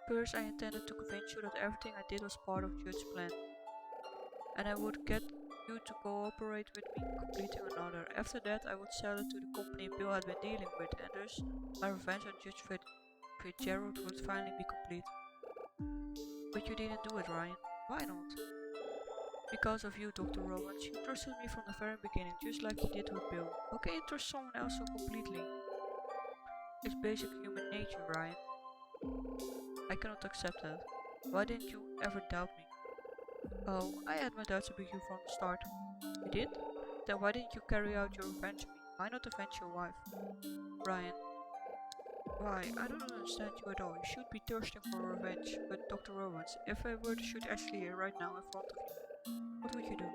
First, I intended to convince you that everything I did was part of Judd's plan. And I would get you to cooperate with me in completing another. After that, I would sell it to the company Bill had been dealing with, and thus my revenge on Judge Fitzgerald would finally be complete. But you didn't do it, Ryan. Why not? Because of you, Dr. Robbins. You trusted me from the very beginning, just like you did with Bill. How can you trust someone else so completely? It's basic human nature, Ryan. I cannot accept that. Why didn't you ever doubt me? Oh, I had my doubts about you from the start. You did? Then why didn't you carry out your revenge on me? Why not avenge your wife? Ryan. Why? I don't understand you at all. You should be thirsting for revenge. But Dr. Robbins, if I were to shoot Ashley here right now in front of you, what would you do?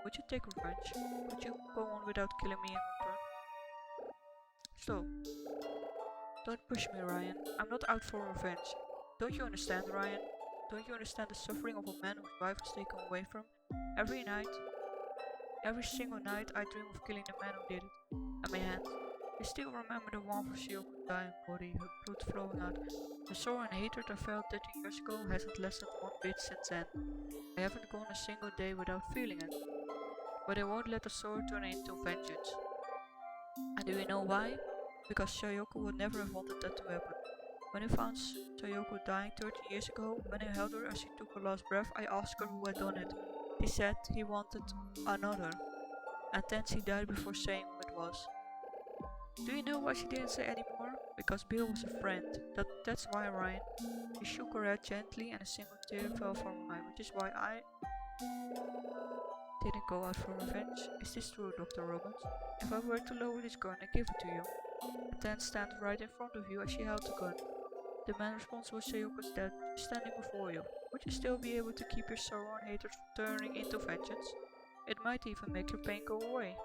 Would you take revenge? Would you go on without killing me in return? Stop. Don't push me, Ryan. I'm not out for revenge. Don't you understand, Ryan? Don't you understand the suffering of a man whose wife was taken away from? Every night, every single night, I dream of killing the man who did it. And my hand. I still remember the warmth of Shiyoko's dying body, her blood flowing out. The sorrow and hatred I felt 13 years ago hasn't lessened one bit since then. I haven't gone a single day without feeling it. But I won't let the sorrow turn into vengeance. And do you know why? Because Shayoko would never have wanted that to happen. When I found Shayoko dying 30 years ago, when I held her as she took her last breath, I asked her who had done it. He said he wanted another. And then she died before saying who it was. Do you know why she didn't say anymore? Because Bill was a friend. That's why, Ryan. She shook her head gently and a single tear fell from her eye, which is why I didn't go out for revenge. Is this true, Dr. Robbins? If I were to lower this gun and give it to you, and then stand right in front of you as she held the gun, the man responsible for Shayoko's death is standing before you, would you still be able to keep your sorrow and hatred from turning into vengeance? It might even make your pain go away.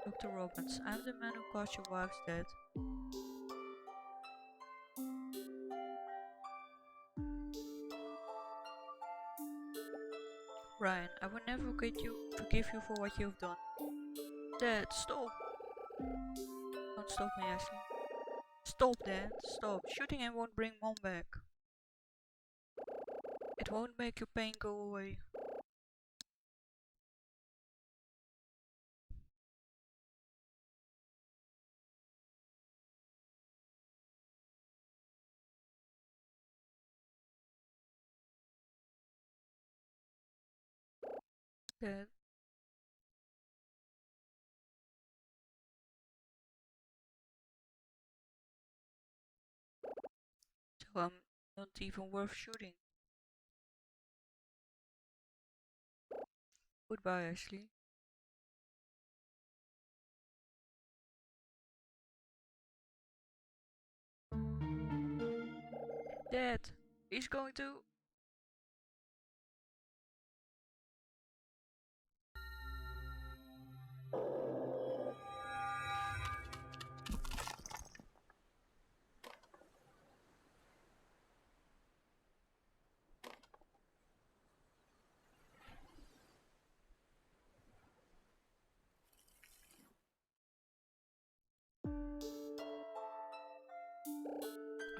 Dr. Robbins, I'm the man who caused your wife's death. Ryan, I will never forgive you for what you've done. Dad, stop! Don't stop me, Ashley. Stop, Dad, stop. Shooting him won't bring Mom back. It won't make your pain go away. Dad. So I'm not even worth shooting. Goodbye, Ashley. Dad, he's going to...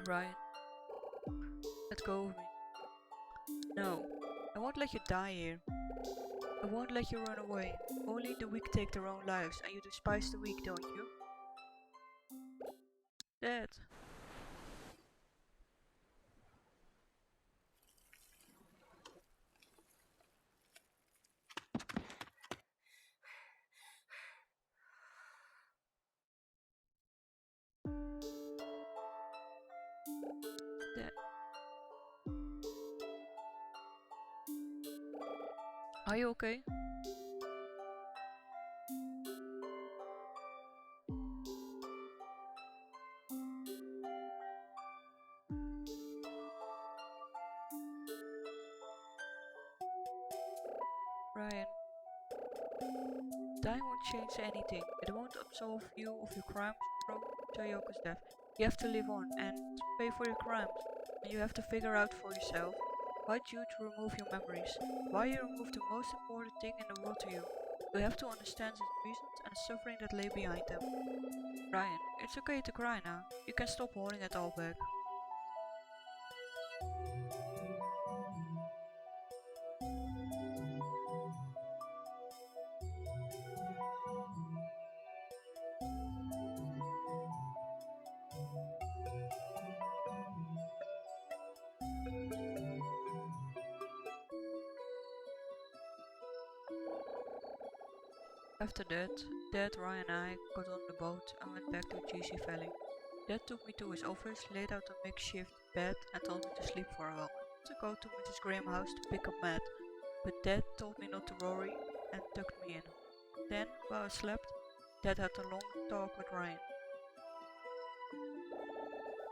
Ryan, let go of me. No, I won't let you die here. I won't let you run away. Only the weak take their own lives, and you despise the weak, don't you? Dad. Dad. Are you okay? Ryan. Dying won't change anything. It won't absolve you of your crimes from Toyoko's death. You have to live on and pay for your crimes. And you have to figure out for yourself why Jude removed your memories. Why he removed the most important thing in the world to you. You have to understand his reasons and the suffering that lay behind them. Ryan, it's okay to cry now. You can stop holding it all back. After that, Dad, Ryan and I got on the boat and went back to GC Valley. Dad took me to his office, laid out a makeshift bed and told me to sleep for a while. To go to Mrs. Graham's house to pick up Matt, but Dad told me not to worry and tucked me in. Then, while I slept, Dad had a long talk with Ryan.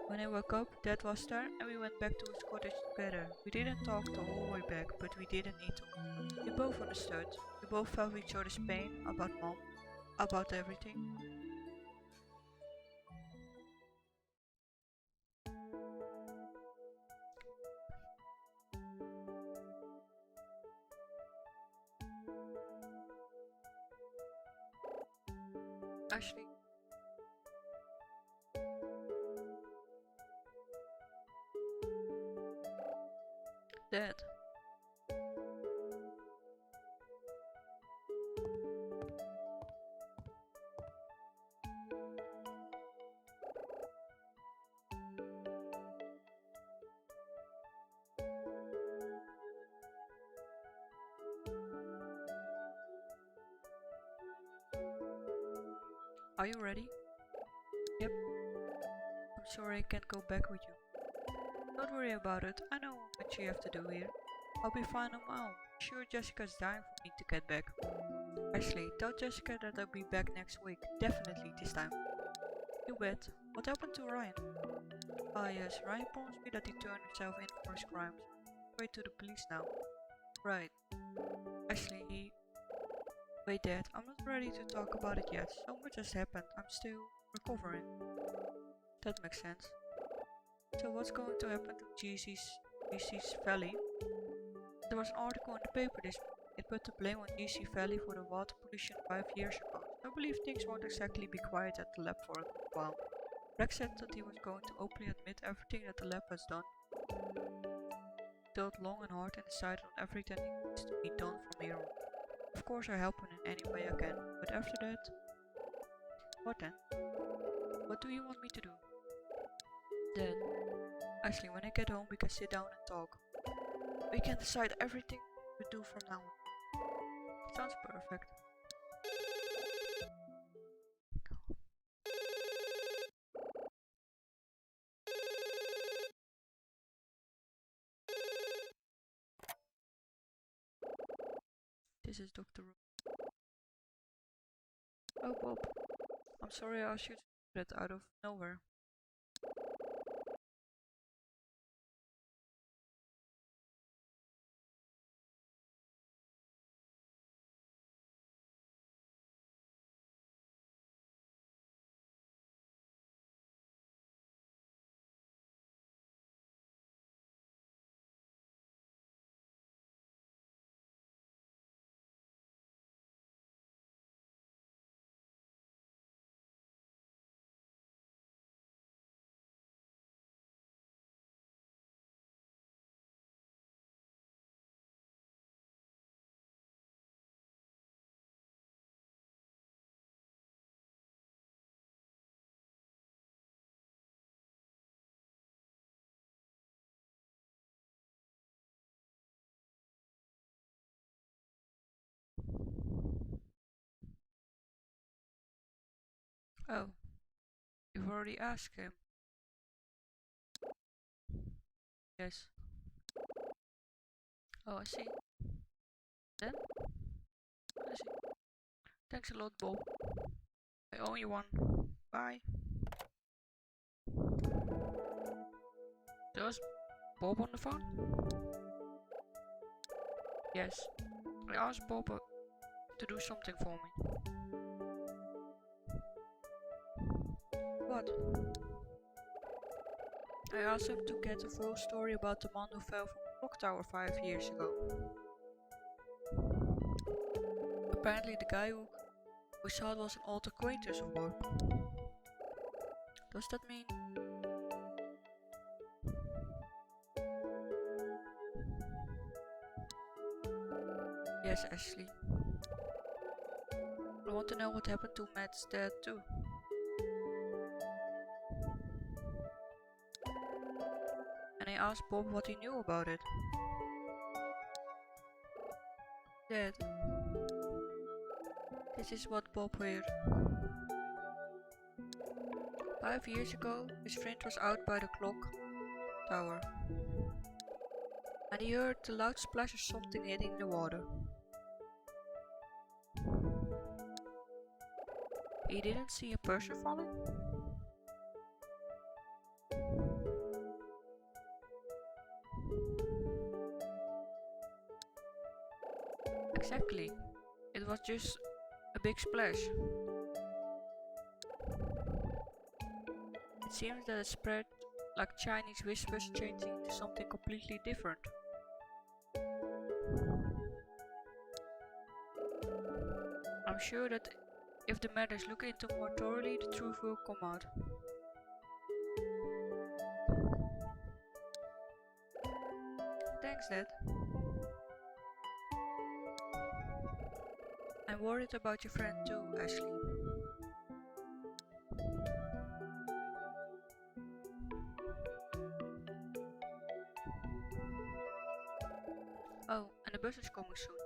When I woke up, Dad was there and we went back to his cottage together. We didn't talk the whole way back, but we didn't need to. We both understood. We both felt each other's pain about Mom, about everything. Ashley. Dad. Are you ready? Yep. I'm sorry I can't go back with you. Don't worry about it. I know what you have to do here. I'll be fine on my own. Sure, Jessica's dying for me to get back. Ashley, tell Jessica that I'll be back next week. Definitely this time. You bet. What happened to Ryan? Ah yes, Ryan promised me that he turned himself in for his crimes. Wait to the police now. Right. Ashley, he... Wait, Dad, I'm not ready to talk about it yet. So much has happened. I'm still recovering. That makes sense. So what's going to happen to GC's Valley? There was an article in the paper this morning. It put the blame on GC Valley for the water pollution 5 years ago. I believe things won't exactly be quiet at the lab for a good while. Rex said that he was going to openly admit everything that the lab has done. Thought long and hard and decided on everything that needs to be done from here on. Of course I help him in any way I can, but after that... What then? What do you want me to do? Then, actually when I get home we can sit down and talk. We can decide everything we do from now on. Sounds perfect. This is Dr. Oh Bob, I'm sorry I asked you to do that out of nowhere. Oh, you've already asked him. Yes. Oh, I see. Then? I see. Thanks a lot, Bob. I owe you one. Bye. Does Bob on the phone? Yes. I asked Bob to do something for me. What? I asked him to get a full story about the man who fell from the clock tower 5 years ago. Apparently the guy who saw it was an old acquaintance of Bob. Does that mean... Yes, Ashley. I want to know what happened to Matt's dad too. And I asked Bob what he knew about it. Dad. This is what Bob heard. 5 years ago, his friend was out by the clock tower. And he heard the loud splash of something hitting the water. He didn't see a person falling? Exactly. It was just a big splash. It seems that it spread like Chinese whispers, changing into something completely different. I'm sure that if the matters look into more thoroughly, the truth will come out. Thanks, Dad. I'm worried about your friend too, Ashley. Oh, and the bus is coming soon.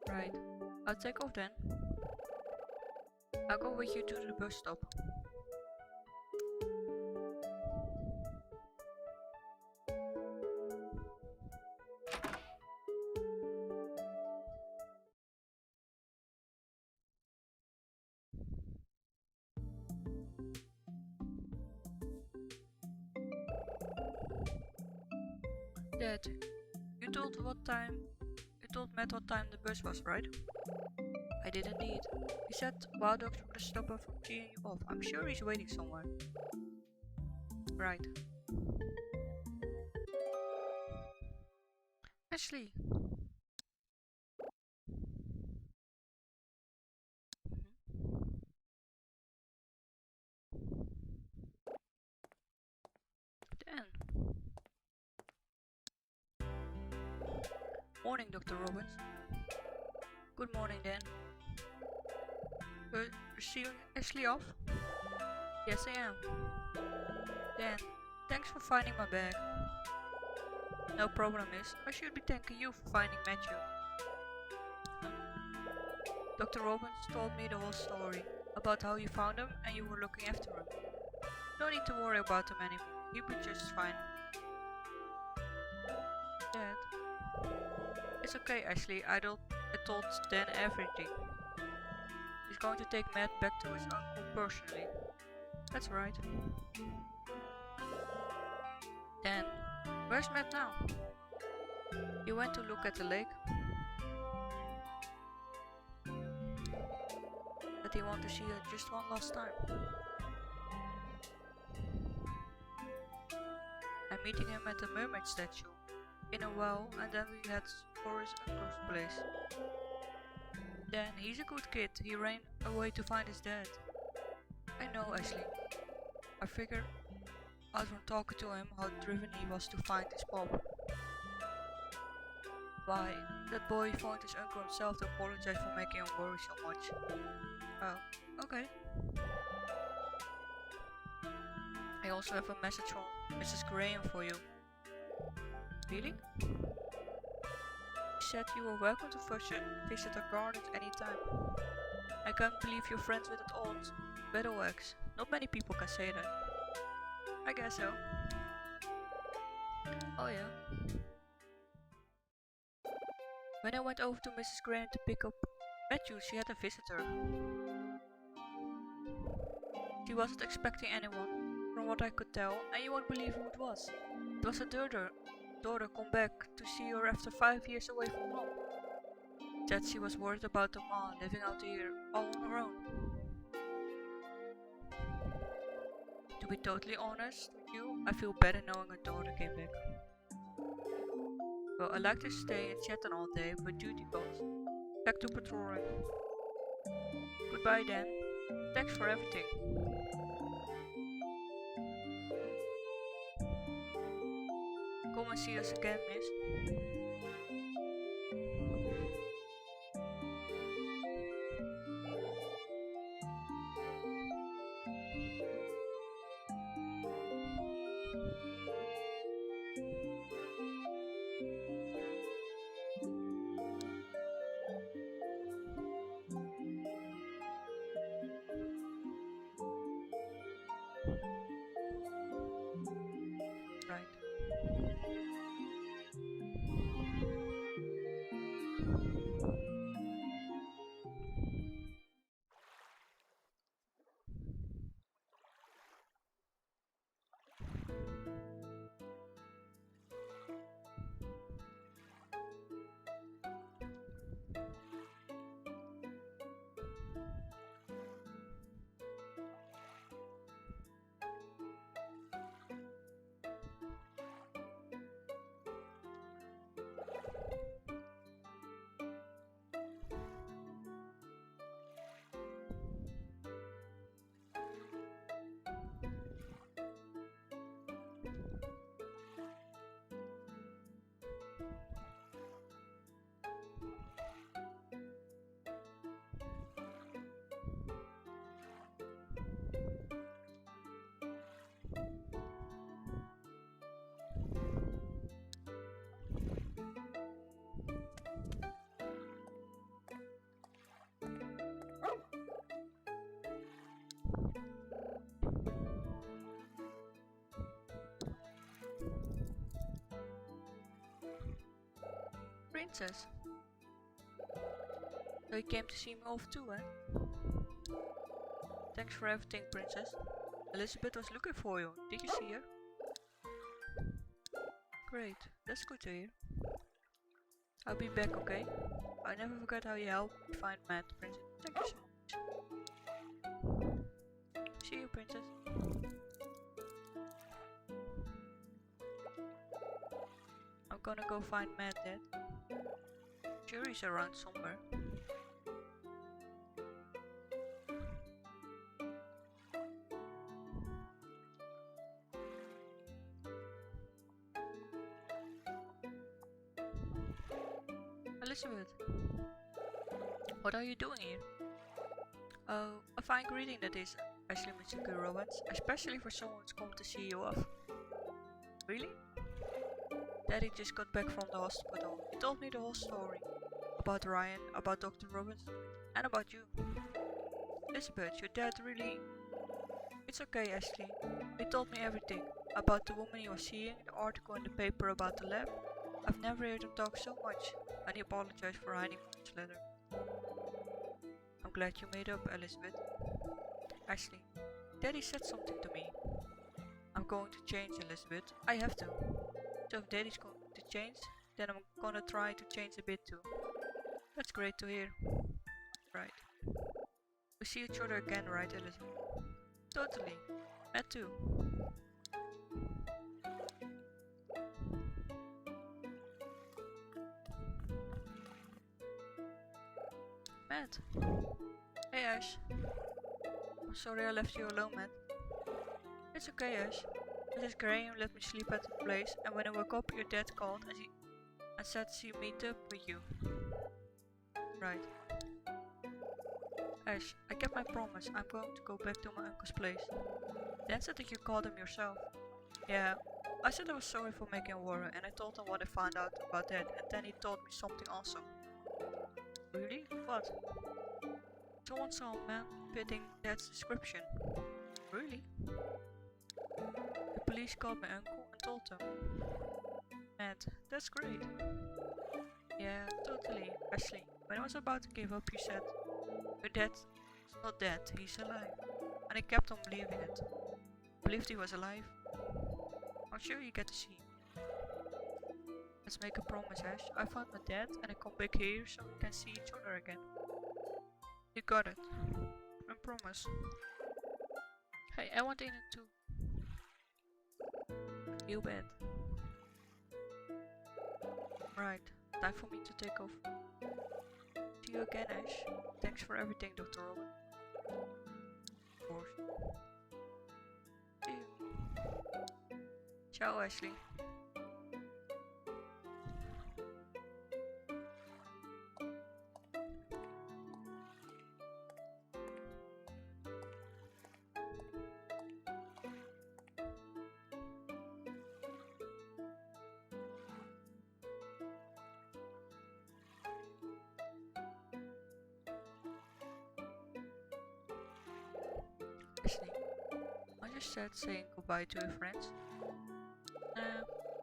Right, I'll take off then. I'll go with you to the bus stop. Dad, you told Matt what time the bus was, right? I did indeed. He said Wild Dogs would stop him from cheering you off. I'm sure he's waiting somewhere. Right. Ashley. Dan. Morning, Dr. Robbins. Good morning, Dan. Is seeing Ashley off? Yes, I am. Dan, thanks for finding my bag. No problem, miss. I should be thanking you for finding Matthew. Dr. Robbins told me the whole story about how you found him and you were looking after him. No need to worry about him anymore. He'll be just fine. Dad. It's okay, Ashley. I told Dan everything. He's going to take Matt back to his uncle personally. That's right. Dan, where's Matt now? He went to look at the lake. But he wanted to see her just one last time. I'm meeting him at the mermaid statue in a well, and then we head for his uncle's place. Dan, he's a good kid. He ran away to find his dad. I know, Ashley. I figured out from talking to him how driven he was to find his Bob. Why, that boy phoned his uncle himself to apologize for making him worry so much. Oh, okay. I also have a message from Mrs. Graham for you. Really? said you were welcome to visit our garden anytime. I can't believe you're friends with that old battle axe. Not many people can say that. I guess so. Oh yeah. When I went over to Mrs. Grant to pick up Matthew, she had a visitor. She wasn't expecting anyone, from what I could tell, and you won't believe who it was. It was her daughter come back to see her after 5 years away from home. Said she was worried about the mom living out here all on her own. To be totally honest with you, I feel better knowing her daughter came back. Well, I like to stay and chat all day, but duty calls. Back to patrolling. Goodbye then. Thanks for everything. Come and see us again, miss. Right. Princess. So you came to see me off too, eh? Thanks for everything, Princess. Elizabeth was looking for you. Did you see her? Great, that's good to hear. I'll be back, okay? I never forget how you helped me find Matt, Princess. Thank you so much. See you, Princess. I'm gonna go find Matt, Dad. Sure, he's around somewhere. Elizabeth, what are you doing here? Oh, a fine greeting that is, especially Mr. Robbins, especially for someone who's come to see you off. Really? Daddy just got back from the hospital. He told me the whole story. About Ryan, about Dr. Robbins, and about you. Elizabeth, your dad really... It's okay, Ashley. He told me everything. About the woman he was seeing, the article in the paper about the lab. I've never heard him talk so much, and he apologized for hiding his letter. I'm glad you made up, Elizabeth. Ashley, Daddy said something to me. I'm going to change, Elizabeth. I have to. So if Daddy's going to change, then I'm gonna try to change a bit too. That's great to hear. Right. We see each other again, right, Elizabeth? Totally. Matt too. Matt. Hey Ash. I'm sorry I left you alone, Matt. It's okay, Ash. Mrs. Graham let me sleep at the place, and when I woke up your dad called and said she'd meet up with you. Right. Ash, I kept my promise. I'm going to go back to my uncle's place. Dan said that you called him yourself. Yeah, I said I was sorry for making worry, and I told him what I found out about that, and then he told me something awesome. Really? What? Someone saw a man fitting Dad's description. Really? The police called my uncle and told him. Matt, that's great. Yeah, totally, Ashley. When I was about to give up, he said, your dad's not dead, he's alive. And I kept on believing it. Believed he was alive. I'm sure you get to see him. Let's make a promise, Ash. I found my dad and I come back here so we can see each other again. You got it. I promise. Hey, I want in it too. You bet. Right, time for me to take off. See you again, Ash. Thanks for everything, Dr. Robin. Of course. See you. Ciao, Ashley. Ashley, I just said saying goodbye to your friends.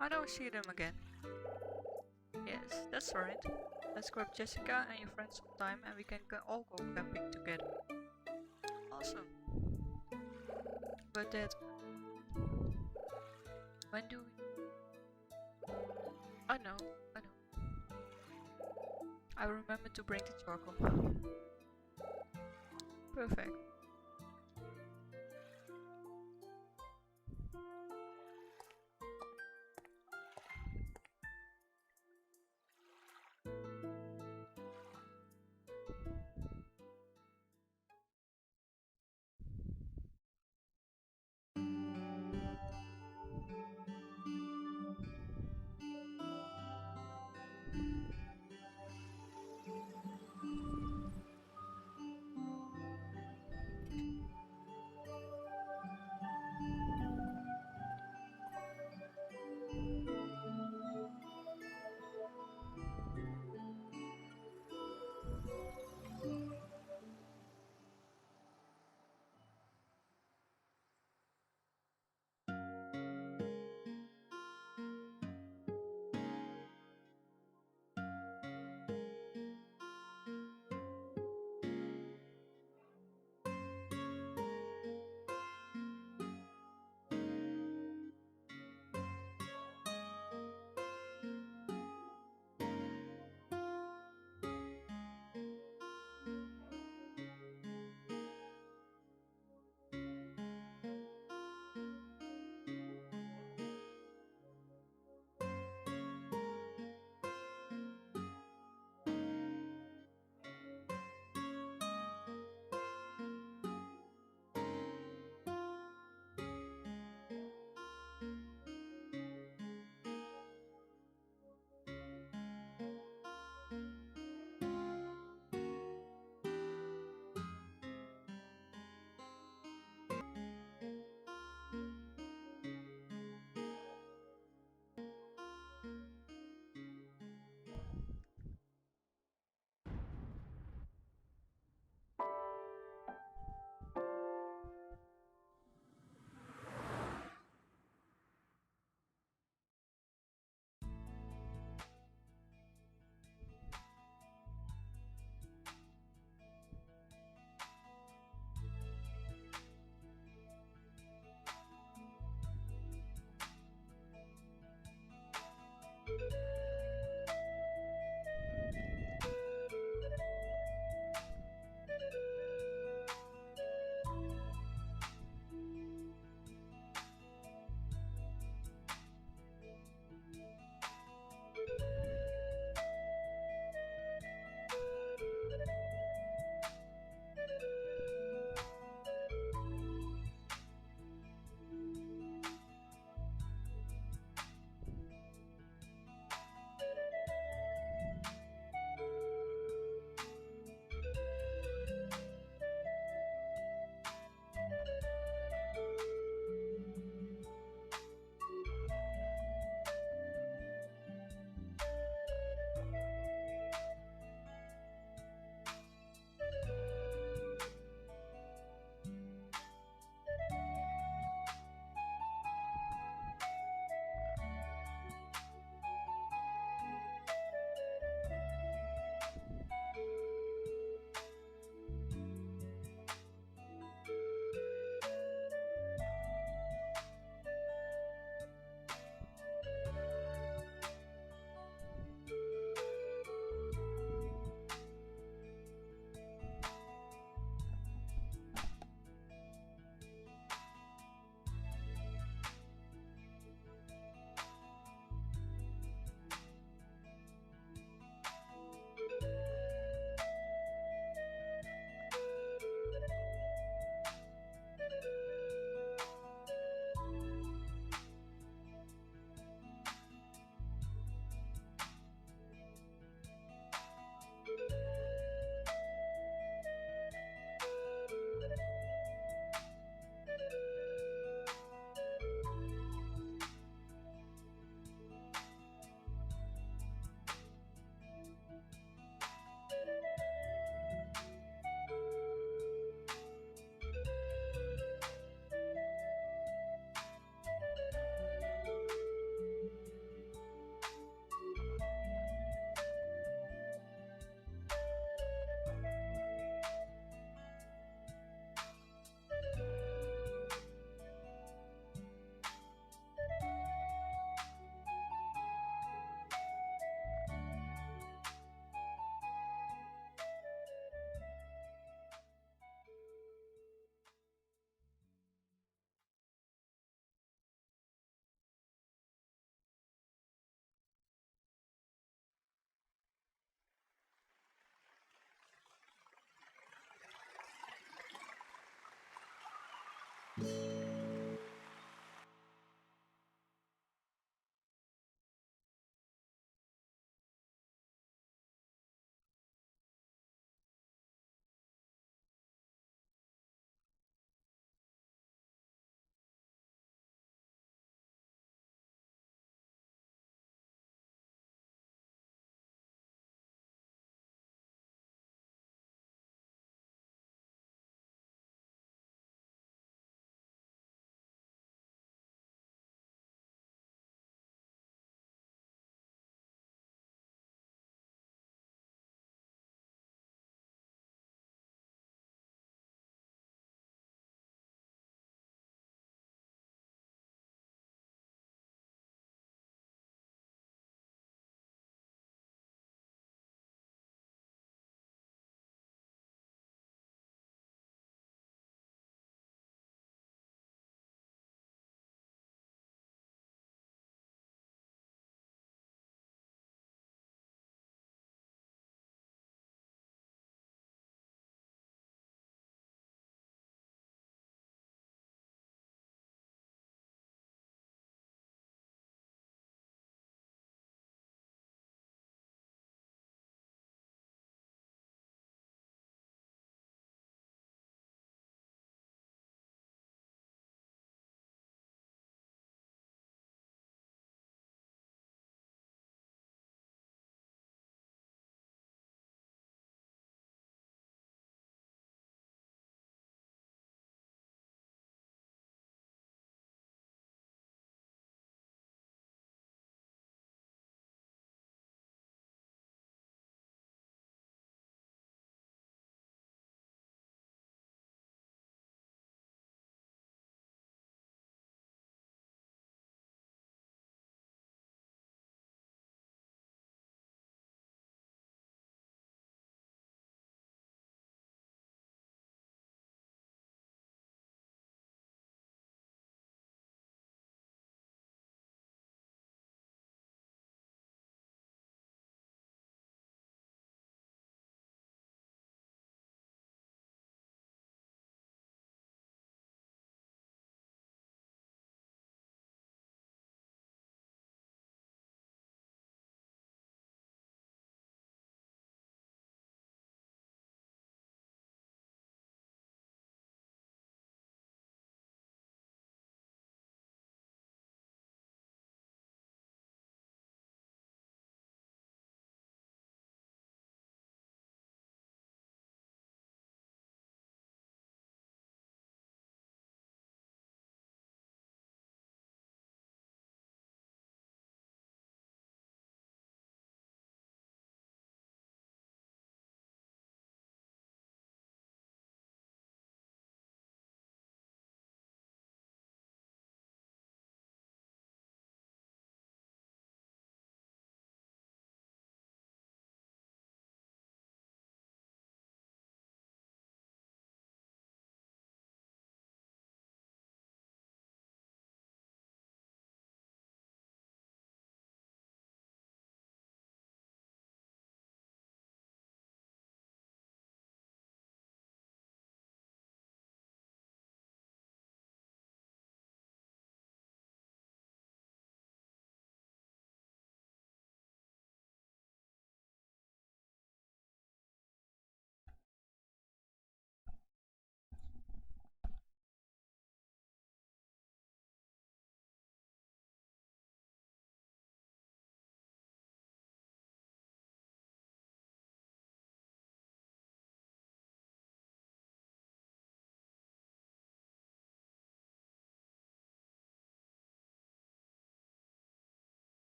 I don't see them again. Yes, that's right. Let's grab Jessica and your friends sometime and we can all go camping together. Awesome. But Dad, when do we... I know. I remember to bring the charcoal. Perfect.